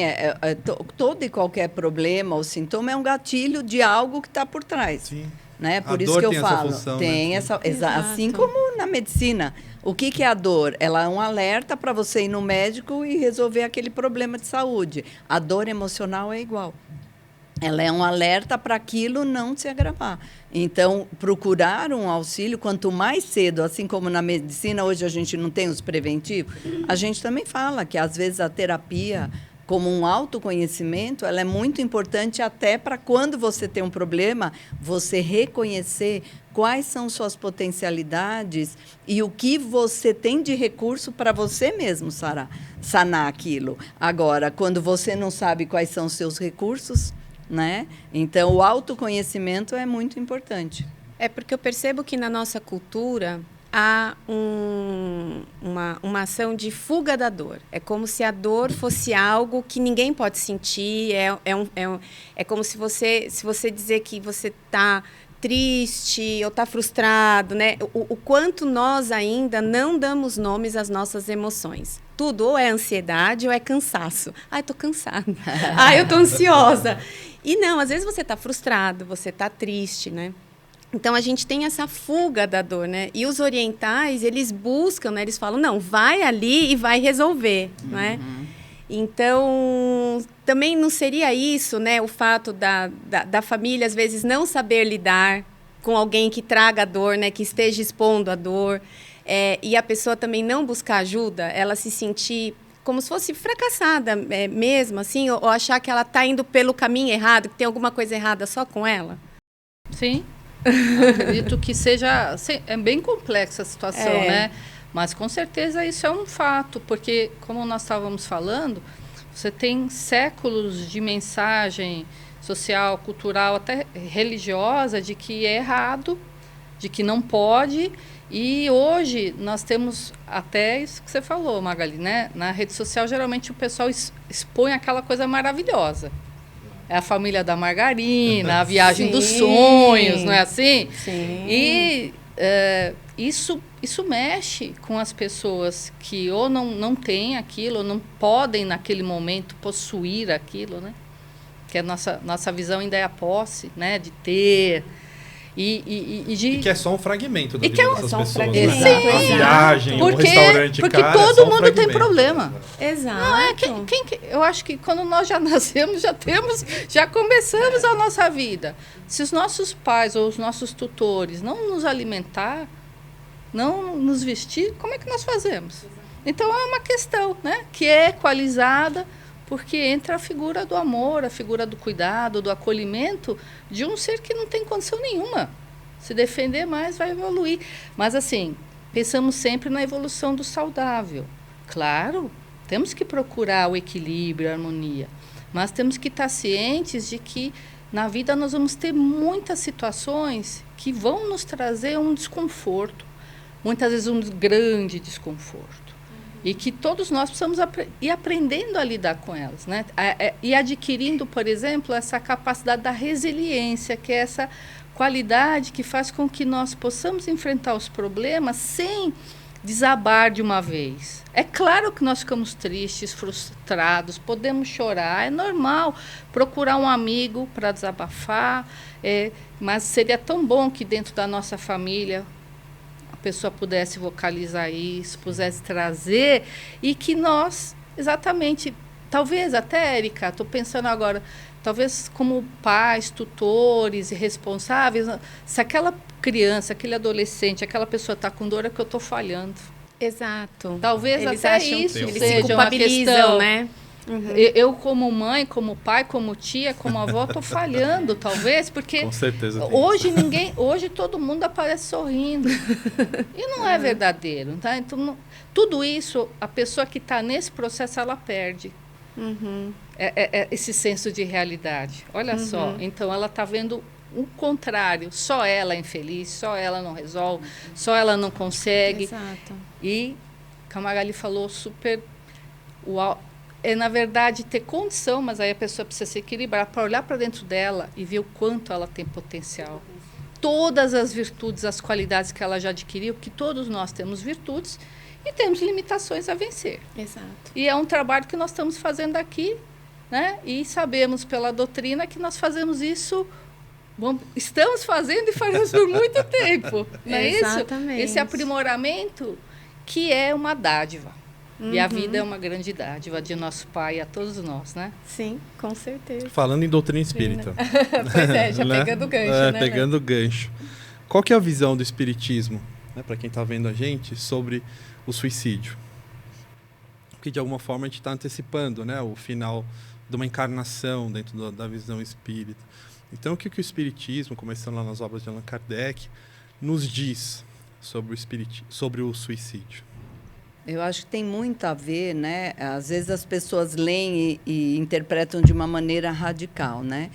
todo e qualquer problema ou sintoma é um gatilho de algo que está por trás. Sim. Né? Por isso que eu falo. Função, tem essa assim como na medicina. O que é a dor? Ela é um alerta para você ir no médico e resolver aquele problema de saúde. A dor emocional é igual. Ela é um alerta para aquilo não se agravar. Então, procurar um auxílio, quanto mais cedo, assim como na medicina, hoje a gente não tem os preventivos, a gente também fala que, às vezes, a terapia, como um autoconhecimento, ela é muito importante até para quando você tem um problema, você reconhecer quais são suas potencialidades e o que você tem de recurso para você mesmo sanar aquilo. Agora, quando você não sabe quais são os seus recursos, né? Então, o autoconhecimento é muito importante. É porque eu percebo que na nossa cultura há uma ação de fuga da dor. É como se a dor fosse algo que ninguém pode sentir. É como se você dizer que você está triste ou está frustrado, né? O quanto nós ainda não damos nomes às nossas emoções. Tudo ou é ansiedade ou é cansaço. Eu estou cansada. Eu estou ansiosa. E não, às vezes você está frustrado, você está triste, né? Então, a gente tem essa fuga da dor, né? E os orientais, eles buscam, né? Eles falam, não, vai ali e vai resolver, né? Então, também não seria isso, né? O fato da família, às vezes, não saber lidar com alguém que traga a dor, né? Que esteja expondo a dor. E a pessoa também não buscar ajuda, ela se sentir como se fosse fracassada mesmo, assim, ou achar que ela está indo pelo caminho errado, que tem alguma coisa errada só com ela. Sim. Acredito que é bem complexa a situação, né? Mas com certeza isso é um fato, porque como nós estávamos falando, você tem séculos de mensagem social, cultural, até religiosa, de que é errado, de que não pode. E hoje nós temos até isso que você falou, Magali, né? Na rede social, geralmente o pessoal expõe aquela coisa maravilhosa. É a família da margarina, a viagem dos sonhos, não é assim? Sim. E isso mexe com as pessoas que ou não têm aquilo, ou não podem naquele momento possuir aquilo, né? Que a nossa visão ainda é a posse, né? De ter. E que é só um fragmento da vida dessas pessoas. Né? A viagem, o restaurante porque caro, todo mundo tem problema. Exato. Não eu acho que quando nós já nascemos, já começamos a nossa vida. Se os nossos pais ou os nossos tutores não nos alimentar, não nos vestir, como é que nós fazemos? Então é uma questão, né, que é equalizada, porque entra a figura do amor, a figura do cuidado, do acolhimento de um ser que não tem condição nenhuma. Se defender mais, vai evoluir. Mas, assim, pensamos sempre na evolução do saudável. Claro, temos que procurar o equilíbrio, a harmonia. Mas temos que estar cientes de que, na vida, nós vamos ter muitas situações que vão nos trazer um desconforto. Muitas vezes, um grande desconforto. E que todos nós precisamos ir aprendendo a lidar com elas, né? E adquirindo, por exemplo, essa capacidade da resiliência, que é essa qualidade que faz com que nós possamos enfrentar os problemas sem desabar de uma vez. É claro que nós ficamos tristes, frustrados, podemos chorar, é normal procurar um amigo para desabafar, mas seria tão bom que dentro da nossa família a pessoa pudesse vocalizar isso, pudesse trazer, e que nós, exatamente, talvez até, Érica, estou pensando agora, talvez como pais, tutores e responsáveis, se aquela criança, aquele adolescente, aquela pessoa está com dor, é que eu estou falhando. Exato. Talvez eles até acham isso que eles seja se culpabilizam, uma questão, né? Uhum. Eu, como mãe, como pai, como tia, como avó, estou falhando, talvez, porque com certeza hoje todo mundo aparece sorrindo. E não é verdadeiro. Tá? Então, tudo isso, a pessoa que está nesse processo, ela perde. Uhum. Esse senso de realidade. Olha só, então ela está vendo o contrário. Só ela é infeliz, só ela não resolve, só ela não consegue. Exato. E, como a Magali falou, na verdade, ter condição, mas aí a pessoa precisa se equilibrar para olhar para dentro dela e ver o quanto ela tem potencial. Todas as virtudes, as qualidades que ela já adquiriu, porque todos nós temos virtudes e temos limitações a vencer. Exato. E é um trabalho que nós estamos fazendo aqui, né? E sabemos pela doutrina que nós fazemos isso, estamos fazendo e fazemos por muito tempo. Não é Exatamente. isso? Esse aprimoramento que é uma dádiva. E a vida é uma grande dádiva de nosso Pai a todos nós, né? Sim, com certeza. Falando em doutrina espírita. Pois já né? pegando o gancho, né? Pegando o gancho. Qual que é a visão do espiritismo, né, para quem está vendo a gente, sobre o suicídio? Porque, de alguma forma, a gente está antecipando, né, o final de uma encarnação dentro da visão espírita. Então, o que o espiritismo, começando lá nas obras de Allan Kardec, nos diz sobre o suicídio? Eu acho que tem muito a ver, né? Às vezes as pessoas leem e interpretam de uma maneira radical, né?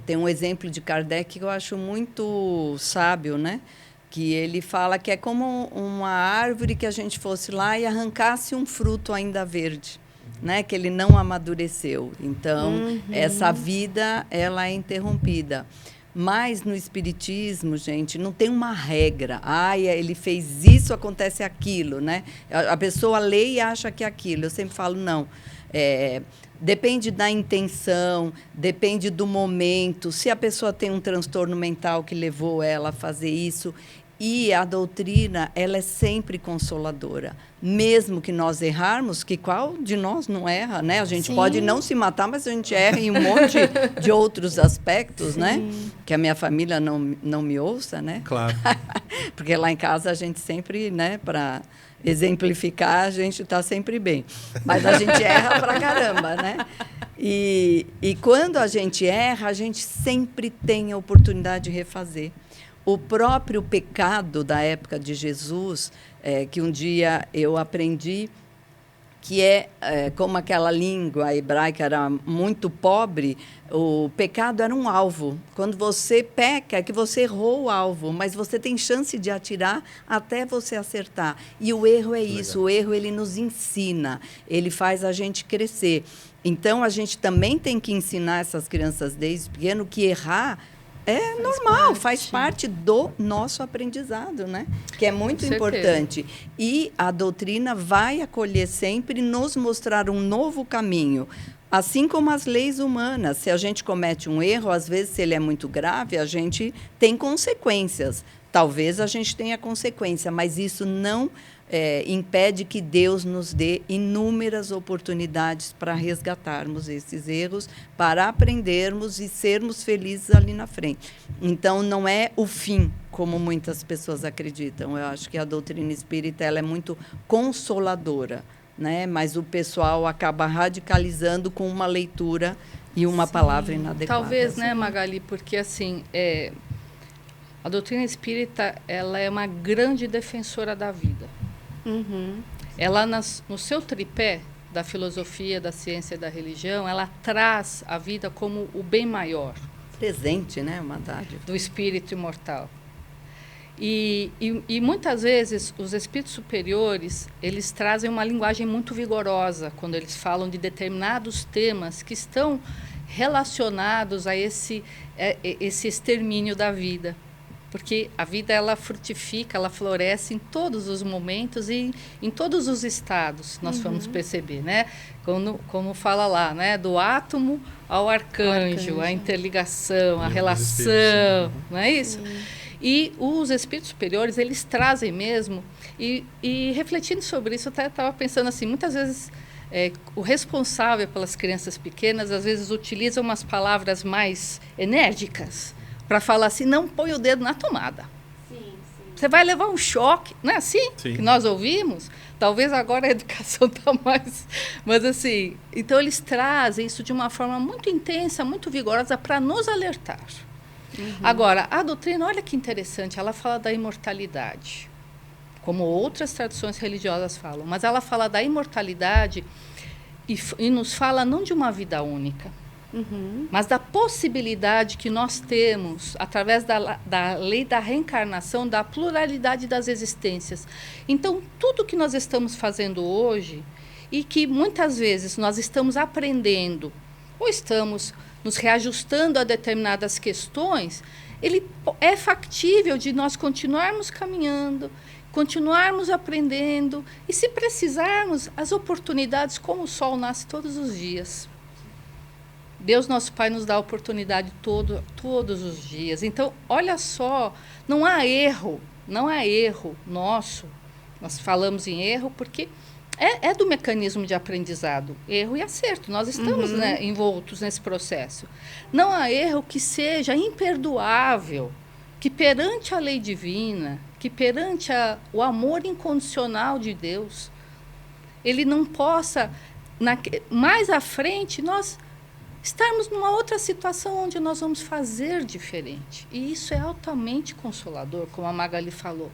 Tem um exemplo de Kardec que eu acho muito sábio, né? que ele fala que é como uma árvore que a gente fosse lá e arrancasse um fruto ainda verde, né? Que ele não amadureceu. Então, essa vida, ela é interrompida. Mas no espiritismo, gente, não tem uma regra. Ele fez isso, acontece aquilo, né? A pessoa lê e acha que é aquilo. Eu sempre falo, não. Depende da intenção, depende do momento. Se a pessoa tem um transtorno mental que levou ela a fazer isso. E a doutrina, ela é sempre consoladora. Mesmo que nós errarmos, que qual de nós não erra, né? A gente pode não se matar, mas a gente erra em um monte de outros aspectos, né? Que a minha família não me ouça, né? Claro. Porque lá em casa a gente sempre, né, para exemplificar, a gente está sempre bem. Mas a gente erra pra caramba, né? E quando a gente erra, a gente sempre tem a oportunidade de refazer. O próprio pecado da época de Jesus, que um dia eu aprendi, que como aquela língua hebraica era muito pobre, o pecado era um alvo. Quando você peca, é que você errou o alvo, mas você tem chance de atirar até você acertar. E o erro é isso, o erro ele nos ensina, ele faz a gente crescer. Então, a gente também tem que ensinar essas crianças desde pequeno que errar é normal, faz parte do nosso aprendizado, né? Que é muito importante. E a doutrina vai acolher sempre e nos mostrar um novo caminho. Assim como as leis humanas. Se a gente comete um erro, às vezes, se ele é muito grave, a gente tem consequências. Talvez a gente tenha consequência, mas isso não impede que Deus nos dê inúmeras oportunidades para resgatarmos esses erros, para aprendermos e sermos felizes ali na frente. Então, não é o fim, como muitas pessoas acreditam. Eu acho que a doutrina espírita ela é muito consoladora, né? Mas o pessoal acaba radicalizando com uma leitura e uma palavra inadequada. Talvez, né, Magali, porque assim, a doutrina espírita ela é uma grande defensora da vida. Ela, no seu tripé da filosofia, da ciência e da religião, ela traz a vida como o bem maior. Presente, né? Uma dádiva. Do espírito imortal. E muitas vezes os espíritos superiores, eles trazem uma linguagem muito vigorosa quando eles falam de determinados temas que estão relacionados a esse extermínio da vida. Porque a vida ela frutifica, ela floresce em todos os momentos e em todos os estados, nós vamos perceber, né? Como fala lá, né? Do átomo ao arcanjo, a interligação, a relação, não é isso? E os espíritos superiores, eles trazem mesmo, e refletindo sobre isso, eu até estava pensando assim, muitas vezes o responsável pelas crianças pequenas, às vezes utiliza umas palavras mais enérgicas, para falar assim, não põe o dedo na tomada. Você vai levar um choque, não é assim que nós ouvimos? Talvez agora a educação está mais... Mas assim, então eles trazem isso de uma forma muito intensa, muito vigorosa, para nos alertar. Agora, a doutrina, olha que interessante, ela fala da imortalidade, como outras tradições religiosas falam, mas ela fala da imortalidade e nos fala não de uma vida única, mas da possibilidade que nós temos, através da lei da reencarnação, da pluralidade das existências. Então, tudo que nós estamos fazendo hoje, e que muitas vezes nós estamos aprendendo, ou estamos nos reajustando a determinadas questões, ele é factível de nós continuarmos caminhando, continuarmos aprendendo, e se precisarmos, as oportunidades, como o sol nasce todos os dias. Deus, nosso Pai, nos dá a oportunidade todos os dias. Então, olha só, não há erro nosso. Nós falamos em erro porque é do mecanismo de aprendizado, erro e acerto. Nós estamos envoltos nesse processo. Não há erro que seja imperdoável, que perante a lei divina, que perante o amor incondicional de Deus, ele não possa, mais à frente, nós estarmos numa outra situação onde nós vamos fazer diferente. E isso é altamente consolador, como a Magali falou.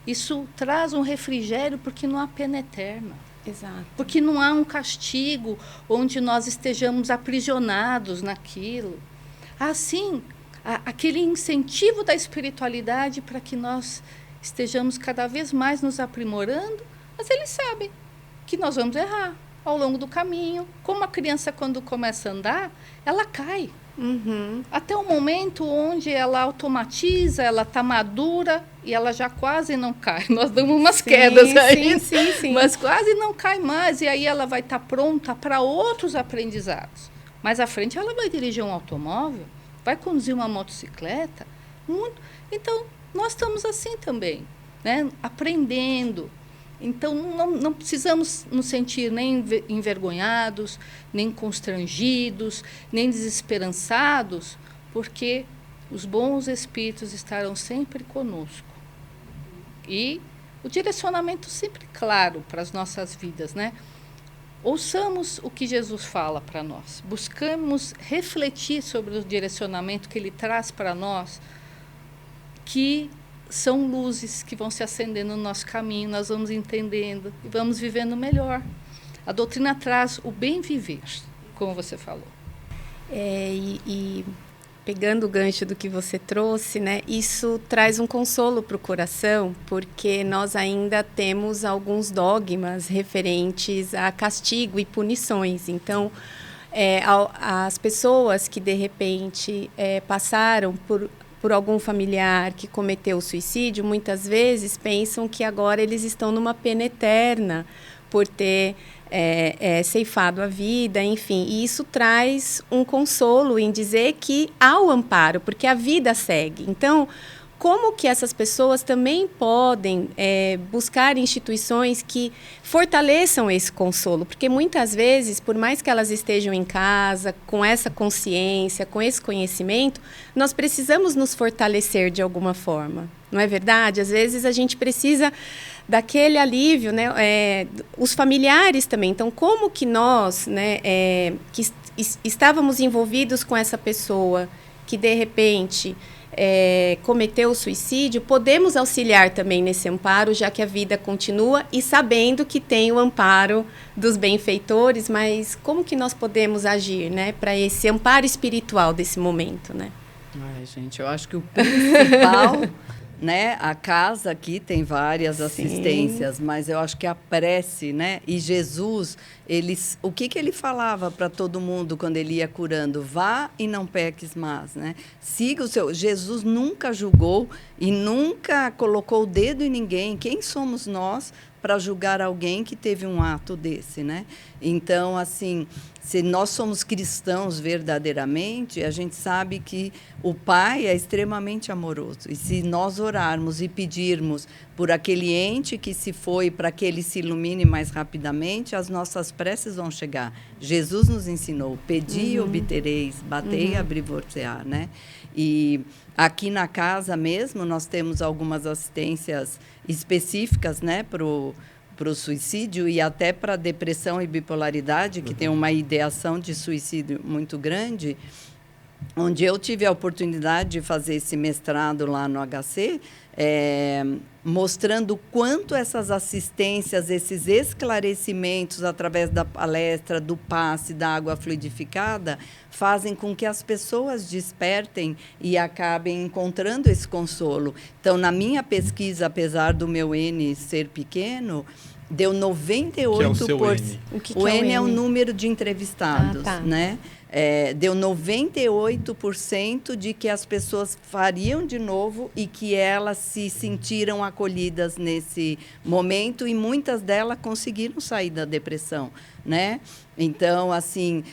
Isso traz um refrigério porque não há pena eterna. Exato. Porque não há um castigo onde nós estejamos aprisionados naquilo. Assim, aquele incentivo da espiritualidade para que nós estejamos cada vez mais nos aprimorando, mas eles sabem que nós vamos errar ao longo do caminho. Como a criança, quando começa a andar, ela cai. Até o momento onde ela automatiza, ela está madura e ela já quase não cai. Nós damos umas quedas aí, mas quase não cai mais. E aí ela vai estar pronta para outros aprendizados. Mais à frente ela vai dirigir um automóvel, vai conduzir uma motocicleta. Então, nós estamos assim também, né? Aprendendo. Então, não precisamos nos sentir nem envergonhados, nem constrangidos, nem desesperançados, porque os bons espíritos estarão sempre conosco. E o direcionamento sempre claro para as nossas vidas, né? Ouçamos o que Jesus fala para nós. Buscamos refletir sobre o direcionamento que Ele traz para nós, que são luzes que vão se acendendo no nosso caminho, nós vamos entendendo e vamos vivendo melhor. A doutrina traz o bem viver, como você falou. E pegando o gancho do que você trouxe, né, isso traz um consolo para o coração, porque nós ainda temos alguns dogmas referentes a castigo e punições. Então, as pessoas que, de repente, passaram por algum familiar que cometeu suicídio, muitas vezes pensam que agora eles estão numa pena eterna por ter ceifado a vida, enfim. E isso traz um consolo em dizer que há o amparo, porque a vida segue. Então, como que essas pessoas também podem buscar instituições que fortaleçam esse consolo? Porque muitas vezes, por mais que elas estejam em casa, com essa consciência, com esse conhecimento, nós precisamos nos fortalecer de alguma forma. Não é verdade? Às vezes a gente precisa daquele alívio, né? Os familiares também. Então, como que nós, né, que estávamos envolvidos com essa pessoa que, de repente, cometeu o suicídio, podemos auxiliar também nesse amparo, já que a vida continua e sabendo que tem o amparo dos benfeitores, mas como que nós podemos agir, né, para esse amparo espiritual desse momento, né? Ai, gente, eu acho que o principal, né, a casa aqui tem várias assistências, mas eu acho que a prece, né, e Jesus, o que ele falava para todo mundo quando ele ia curando? Vá e não peques mais, né? Siga o seu... Jesus nunca julgou e nunca colocou o dedo em ninguém. Quem somos nós para julgar alguém que teve um ato desse, né? Então, assim, se nós somos cristãos verdadeiramente, a gente sabe que o Pai é extremamente amoroso. E se nós orarmos e pedirmos por aquele ente que se foi, para que ele se ilumine mais rapidamente, as nossas preces vão chegar. Jesus nos ensinou, pedi e obtereis, batei e abrir-vos-á, né? E aqui na casa mesmo, nós temos algumas assistências específicas, né, para o suicídio e até para depressão e bipolaridade, que tem uma ideação de suicídio muito grande, onde eu tive a oportunidade de fazer esse mestrado lá no HC, mostrando quanto essas assistências, esses esclarecimentos através da palestra, do passe, da água fluidificada, fazem com que as pessoas despertem e acabem encontrando esse consolo. Então, na minha pesquisa, apesar do meu N ser pequeno, deu 98%. Que é o seu N? O N é o número de entrevistados, né? Deu 98% de que as pessoas fariam de novo e que elas se sentiram acolhidas nesse momento e muitas delas conseguiram sair da depressão, né? Então, assim,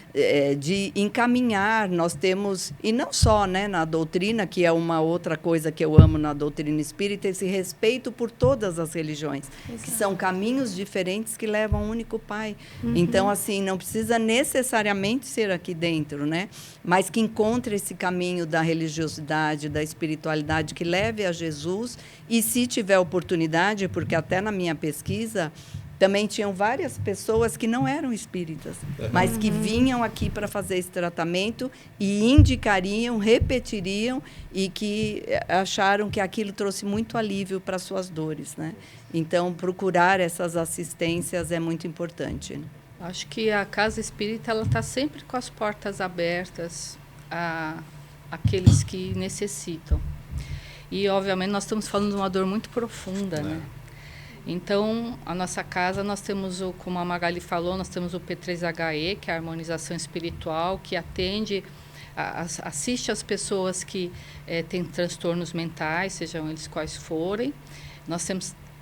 de encaminhar, nós temos, e não só, né, na doutrina, que é uma outra coisa que eu amo na doutrina espírita, esse respeito por todas as religiões, que são caminhos diferentes que levam a um único Pai. Então, assim, não precisa necessariamente ser aqui dentro, né? Mas que encontre esse caminho da religiosidade, da espiritualidade, que leve a Jesus, e se tiver oportunidade, porque até na minha pesquisa também tinham várias pessoas que não eram espíritas, mas que vinham aqui para fazer esse tratamento e indicariam, repetiriam e que acharam que aquilo trouxe muito alívio para suas dores, né? Então, procurar essas assistências é muito importante. Acho que a Casa Espírita está sempre com as portas abertas a aqueles que necessitam. E, obviamente, nós estamos falando de uma dor muito profunda, né? Então, a nossa casa, nós temos, como a Magali falou, nós temos o P3HE, que é a harmonização espiritual, que atende, assiste as pessoas que têm transtornos mentais, sejam eles quais forem. Nós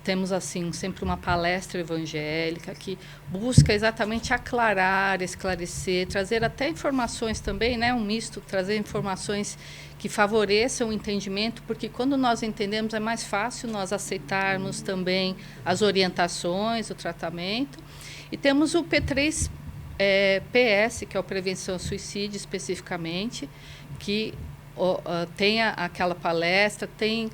temos assim, sempre uma palestra evangélica que busca exatamente aclarar, esclarecer, trazer até informações também, né, um misto, trazer informações que favoreçam o entendimento, porque quando nós entendemos é mais fácil nós aceitarmos também as orientações, o tratamento. E temos o P3 PS, que é o Prevenção ao Suicídio especificamente, que tem aquela palestra, tem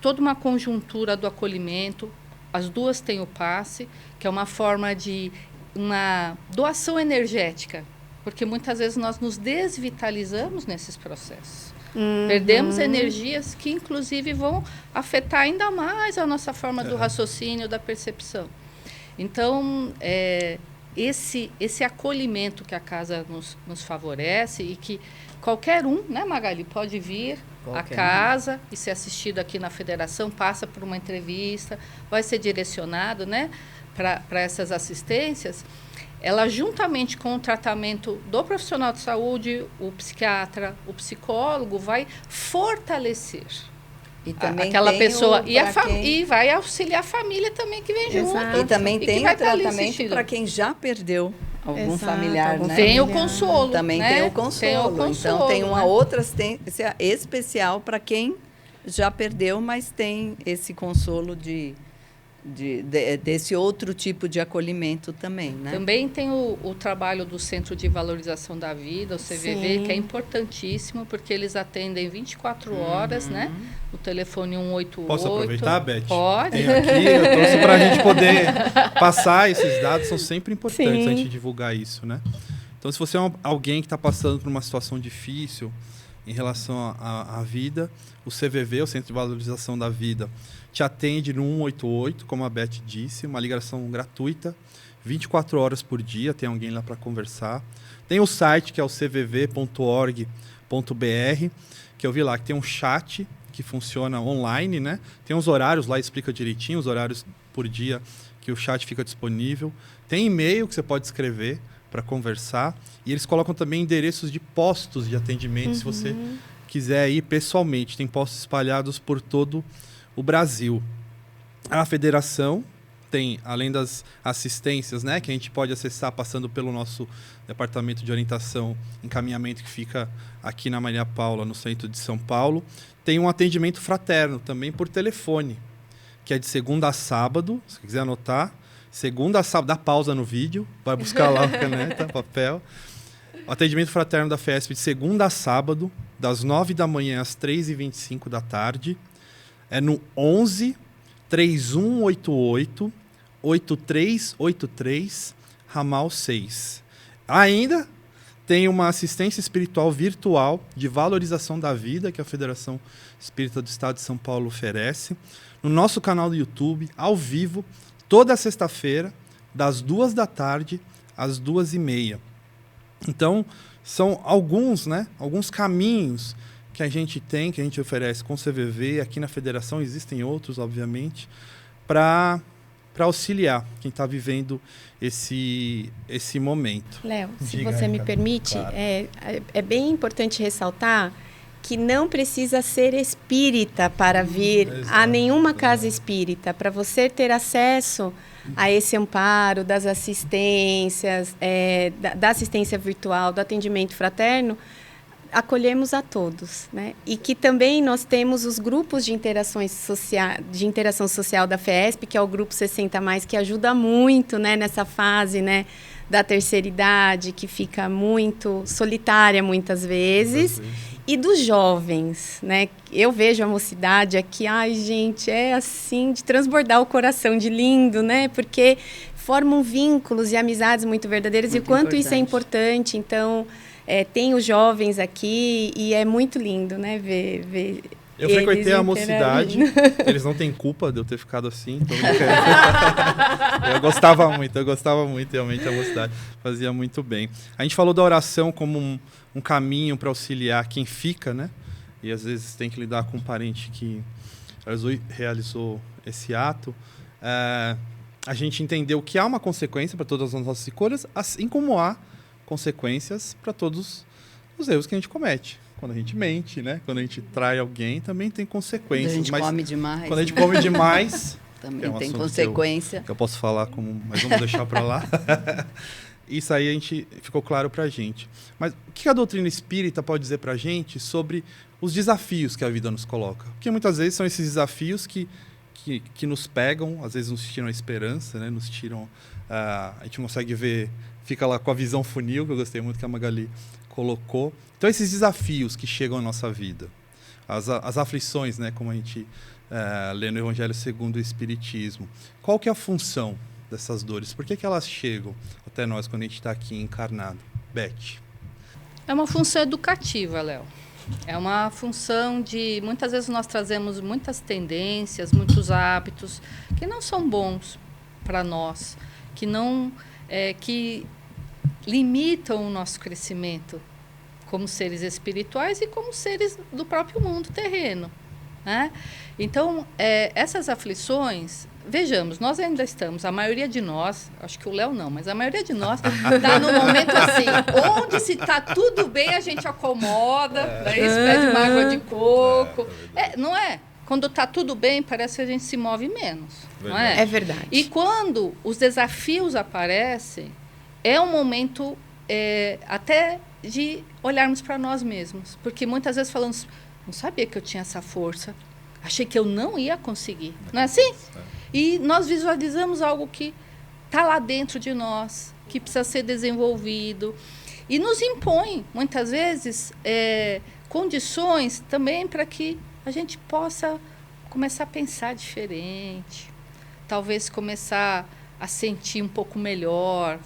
toda uma conjuntura do acolhimento. As duas têm o passe, que é uma forma de uma doação energética, porque muitas vezes nós nos desvitalizamos nesses processos. Perdemos energias que, inclusive, vão afetar ainda mais a nossa forma do raciocínio, da percepção. Então, esse acolhimento que a casa nos favorece e que qualquer um, né, Magali, pode vir à casa e ser assistido aqui na federação, passa por uma entrevista, vai ser direcionado, né, para essas assistências. Ela, juntamente com o tratamento do profissional de saúde, o psiquiatra, o psicólogo, vai fortalecer e também aquela pessoa. E vai auxiliar a família também que vem junto. E também tem o tratamento para quem já perdeu algum familiar, né? Tem o consolo. Também, né? Tem o consolo. Então, tem uma outra assistência especial para quem já perdeu, mas tem esse consolo desse outro tipo de acolhimento também, né? Também tem o trabalho do Centro de Valorização da Vida, o CVV, que é importantíssimo, porque eles atendem 24 horas, né? O telefone 188. Posso aproveitar, Beth? Pode. Tem aqui, eu trouxe para a gente poder passar esses dados, são sempre importantes a gente divulgar isso, né? Então, se você é alguém que está passando por uma situação difícil em relação à vida, o CVV, o Centro de Valorização da Vida, te atende no 188, como a Beth disse, uma ligação gratuita, 24 horas por dia, tem alguém lá para conversar. Tem o site, que é o cvv.org.br, que eu vi lá, que tem um chat que funciona online, né? Tem uns horários lá, explica direitinho os horários por dia que o chat fica disponível. Tem e-mail que você pode escrever para conversar. E eles colocam também endereços de postos de atendimento, se você quiser ir pessoalmente. Tem postos espalhados por todo o Brasil. A federação tem, além das assistências, né, que a gente pode acessar passando pelo nosso departamento de orientação e encaminhamento, que fica aqui na Maria Paula, no centro de São Paulo, tem um atendimento fraterno também por telefone, que é de segunda a sábado, se quiser anotar. Segunda a sábado, dá pausa no vídeo, vai buscar lá a caneta, papel. O atendimento fraterno da FESP de segunda a sábado, das 9 da manhã às 3h25 da tarde. É no 11 3188 8383, ramal 6. Ainda tem uma assistência espiritual virtual de valorização da vida, que a Federação Espírita do Estado de São Paulo oferece, no nosso canal do YouTube, ao vivo, toda sexta-feira, das 2 da tarde às 2h30. Então, são alguns caminhos que a gente tem, que a gente oferece com o CVV. Aqui na Federação existem outros, obviamente, para auxiliar quem está vivendo esse momento. Léo, se você me permite, claro. É bem importante ressaltar que não precisa ser espírita para vir a nenhuma casa espírita. Para você ter acesso a esse amparo das assistências, da assistência virtual, do atendimento fraterno, acolhemos a todos, né? E que também nós temos os grupos de interação social da FESP, que é o grupo 60+, que ajuda muito, né, nessa fase, né, da terceira idade, que fica muito solitária muitas vezes. E dos jovens, né? Eu vejo a mocidade aqui, ai, gente, é assim, de transbordar o coração de lindo, né? Porque formam vínculos e amizades muito verdadeiras, muito e o quanto importante. Isso é importante. Então, tem os jovens aqui e é muito lindo, né? Ver Eu frequentei a mocidade, eles não têm culpa de eu ter ficado assim. Então eu gostava muito, realmente, a mocidade. Fazia muito bem. A gente falou da oração como um caminho para auxiliar quem fica, né? E às vezes tem que lidar com um parente que realizou esse ato. A gente entendeu que há uma consequência para todas as nossas escolhas, assim como há consequências para todos os erros que a gente comete. Quando a gente mente, né? Quando a gente trai alguém, também tem consequências. Quando a gente come demais. Quando a gente come demais... também tem consequência. Que eu posso falar, mas vamos deixar para lá. Isso aí ficou claro para a gente. Mas o que a doutrina espírita pode dizer para a gente sobre os desafios que a vida nos coloca? Porque muitas vezes são esses desafios que nos pegam, às vezes nos tiram a esperança, né? Nos tiram... a gente não consegue ver... Fica lá com a visão funil, que eu gostei muito que a Magali colocou. Então, esses desafios que chegam à nossa vida, as aflições, né, como a gente lê no Evangelho segundo o Espiritismo, qual que é a função dessas dores? Por que elas chegam até nós quando a gente está aqui encarnado? Beth. É uma função educativa, Léo. É uma função de... Muitas vezes nós trazemos muitas tendências, muitos hábitos que não são bons para nós, que limitam o nosso crescimento como seres espirituais e como seres do próprio mundo terreno, né? Então, essas aflições, vejamos, nós ainda estamos, a maioria de nós, acho que o Léo não, mas a maioria de nós está no momento assim, onde se está tudo bem, a gente acomoda, daí se pede uma água de coco, não é? Quando está tudo bem, parece que a gente se move menos, não é? É verdade. E quando os desafios aparecem, é um momento até de olharmos para nós mesmos. Porque muitas vezes falamos, não sabia que eu tinha essa força, achei que eu não ia conseguir. Não é assim? E nós visualizamos algo que está lá dentro de nós, que precisa ser desenvolvido. E nos impõe, muitas vezes, condições também para que a gente possa começar a pensar diferente, talvez começar a sentir um pouco melhor,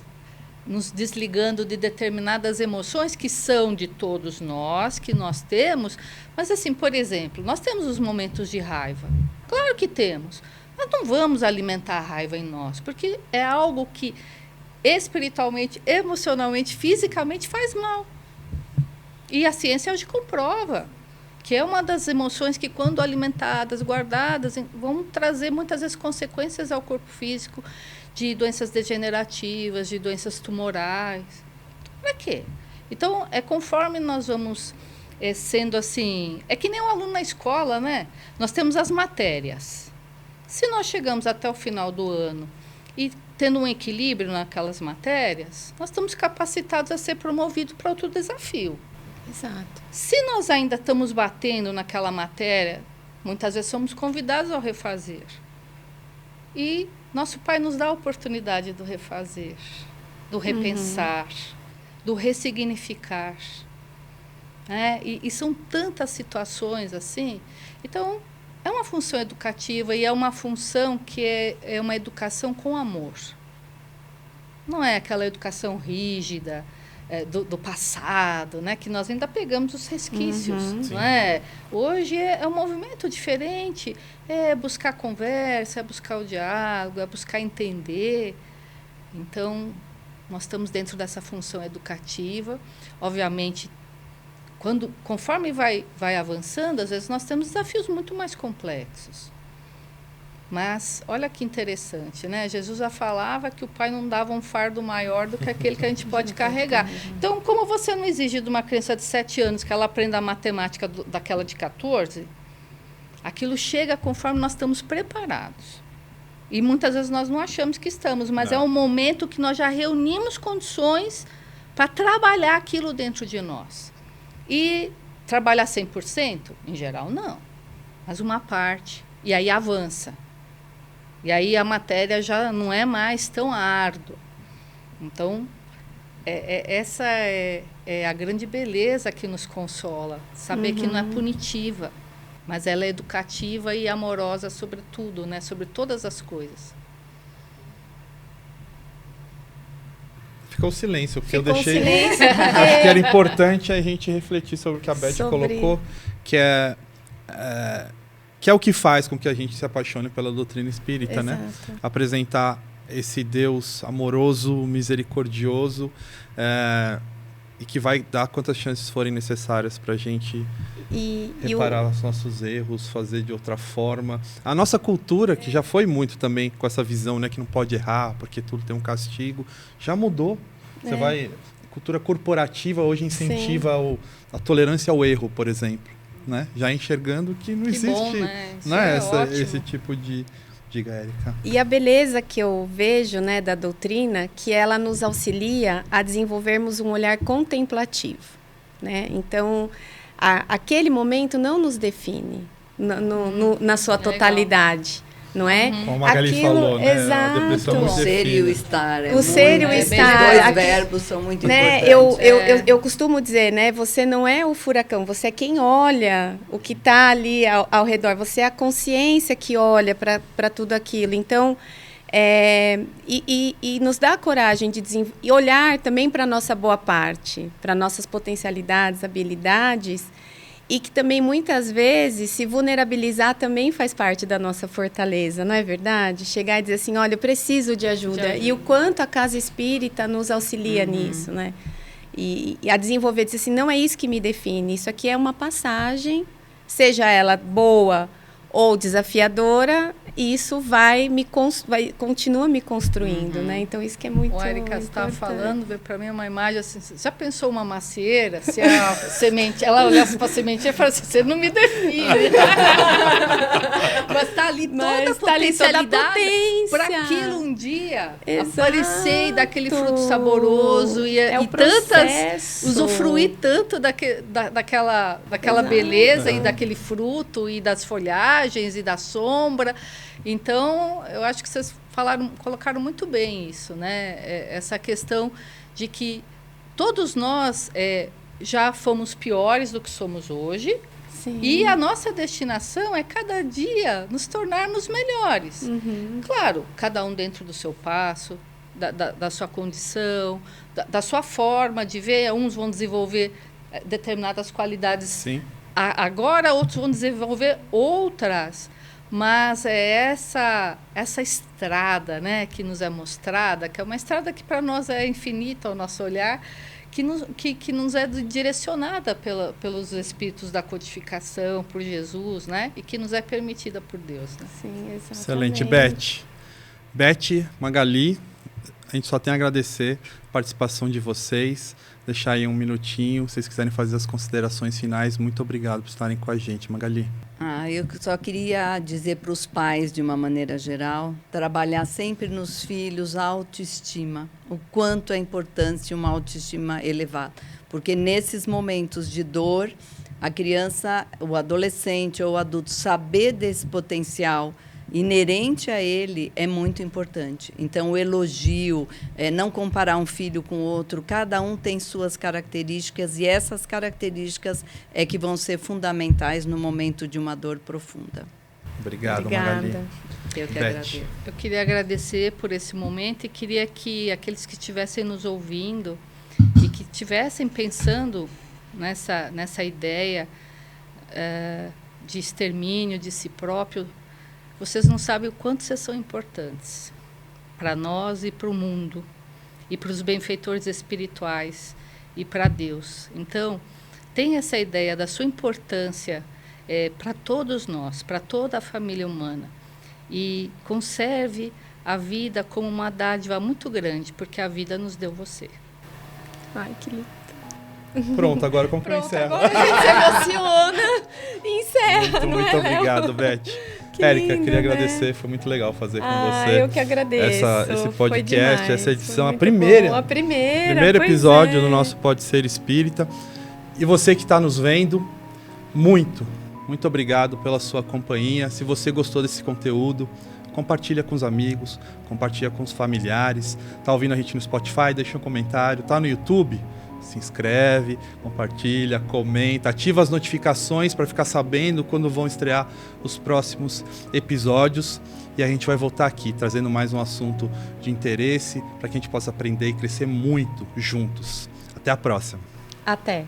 nos desligando de determinadas emoções que são de todos nós, que nós temos. Mas, assim, por exemplo, nós temos os momentos de raiva. Claro que temos. Mas não vamos alimentar a raiva em nós, porque é algo que espiritualmente, emocionalmente, fisicamente faz mal. E a ciência hoje comprova que é uma das emoções que, quando alimentadas, guardadas, vão trazer muitas vezes consequências ao corpo físico, de doenças degenerativas, de doenças tumorais. Para quê? Então, conforme nós vamos sendo assim... É que nem um aluno na escola, né? Nós temos as matérias. Se nós chegamos até o final do ano e tendo um equilíbrio naquelas matérias, nós estamos capacitados a ser promovidos para outro desafio. Exato. Se nós ainda estamos batendo naquela matéria, muitas vezes somos convidados ao refazer. E nosso Pai nos dá a oportunidade do refazer, do repensar, do ressignificar. E são tantas situações assim. Então, é uma função educativa e é uma função que é uma educação com amor. Não é aquela educação rígida, do passado, né? Que nós ainda pegamos os resquícios. Não é? Hoje é um movimento diferente, é buscar conversa, é buscar o diálogo, é buscar entender. Então, nós estamos dentro dessa função educativa. Obviamente, conforme vai avançando, às vezes nós temos desafios muito mais complexos. Mas, olha que interessante, né? Jesus já falava que o Pai não dava um fardo maior do que aquele que a gente pode carregar. Então, como você não exige de uma criança de 7 anos que ela aprenda a matemática daquela de 14, aquilo chega conforme nós estamos preparados. E muitas vezes nós não achamos que estamos, mas é um momento que nós já reunimos condições para trabalhar aquilo dentro de nós. E trabalhar 100%? Em geral, não. Mas uma parte. E aí avança. E aí a matéria já não é mais tão árdua. Então, essa é a grande beleza que nos consola. Saber que não é punitiva, mas ela é educativa e amorosa sobre tudo, né? Sobre todas as coisas. Ficou silêncio, porque eu deixei... Acho que era importante a gente refletir sobre o que a Beth colocou, que é que é o que faz com que a gente se apaixone pela doutrina espírita, né? Apresentar esse Deus amoroso, misericordioso, e que vai dar quantas chances forem necessárias para a gente reparar os nossos erros, fazer de outra forma. A nossa cultura, que já foi muito também com essa visão, né, que não pode errar, porque tudo tem um castigo, já mudou. Você vai... A cultura corporativa hoje incentiva a tolerância ao erro, por exemplo. Né? Já enxergando que não existe bom, né? Esse tipo de... Diga, Érica. E a beleza que eu vejo, né, da doutrina, que ela nos auxilia a desenvolvermos um olhar contemplativo, né? Então, aquele momento não nos define na sua totalidade, não é? Como a Magali falou, né? Exato. A depressão o ser e o estar. O ser e o estar. Os dois verbos são muito né? importantes. Eu costumo dizer, né? Você não é o furacão, você é quem olha o que está ali ao redor. Você é a consciência que olha para tudo aquilo. Então, e nos dá a coragem de e olhar também para a nossa boa parte, para nossas potencialidades, habilidades, e que também, muitas vezes, se vulnerabilizar também faz parte da nossa fortaleza, não é verdade? Chegar e dizer assim, olha, eu preciso de ajuda. E o quanto a Casa Espírita nos auxilia nisso, né? E a desenvolver, dizer assim, não é isso que me define, isso aqui é uma passagem, seja ela boa ou desafiadora, isso continua me construindo, né? Então, isso que é muito importante. Érica, você estava falando, veio para mim uma imagem assim, você já pensou uma macieira, se a semente, ela olhasse para a sementeira e falasse, você não me define. Mas está ali toda a potencialidade para aquilo um dia aparecer e dar aquele fruto saboroso e usufruir tanto daquela beleza e daquele fruto e das folhagens e da sombra. Então, eu acho que vocês colocaram muito bem isso, né? Essa questão de que todos nós já fomos piores do que somos hoje. Sim. E a nossa destinação é cada dia nos tornarmos melhores. Claro, cada um dentro do seu passo, da sua condição, da sua forma de ver. Uns vão desenvolver determinadas qualidades. Sim. Agora, outros vão desenvolver outras. Mas é essa estrada, né, que nos é mostrada, que é uma estrada que para nós é infinita ao nosso olhar, que nos é direcionada pelos espíritos da codificação, por Jesus, né, e que nos é permitida por Deus. Né? Sim, exatamente. Excelente. Beth, Magali, a gente só tem a agradecer a participação de vocês. Deixar aí um minutinho, se vocês quiserem fazer as considerações finais. Muito obrigado por estarem com a gente, Magali. Eu só queria dizer para os pais, de uma maneira geral, trabalhar sempre nos filhos a autoestima, o quanto é importante uma autoestima elevada. Porque nesses momentos de dor, a criança, o adolescente ou o adulto saber desse potencial inerente a ele é muito importante. Então, o elogio, não comparar um filho com o outro, cada um tem suas características e essas características é que vão ser fundamentais no momento de uma dor profunda. Obrigado, Magali. Eu que agradeço. Eu queria agradecer por esse momento e queria que aqueles que estivessem nos ouvindo e que estivessem pensando nessa ideia de extermínio de si próprio, vocês não sabem o quanto vocês são importantes para nós e para o mundo, e para os benfeitores espirituais, e para Deus. Então, tenha essa ideia da sua importância para todos nós, para toda a família humana. E conserve a vida como uma dádiva muito grande, porque a vida nos deu você. Ai, que lindo. Pronto, agora como que eu encerro? Agora a gente se emociona e encerra. Muito obrigado, Beth. Érica, queria agradecer, foi muito legal fazer com você. Eu que agradeço. Esse podcast, essa edição, a primeiro primeiro episódio do nosso Pode Ser Espírita. E você que está nos vendo, muito obrigado pela sua companhia. Se você gostou desse conteúdo, compartilha com os amigos, compartilha com os familiares. Está ouvindo a gente no Spotify? Deixa um comentário. Está no YouTube? Se inscreve, compartilha, comenta, ativa as notificações para ficar sabendo quando vão estrear os próximos episódios. E a gente vai voltar aqui trazendo mais um assunto de interesse para que a gente possa aprender e crescer muito juntos. Até a próxima. Até.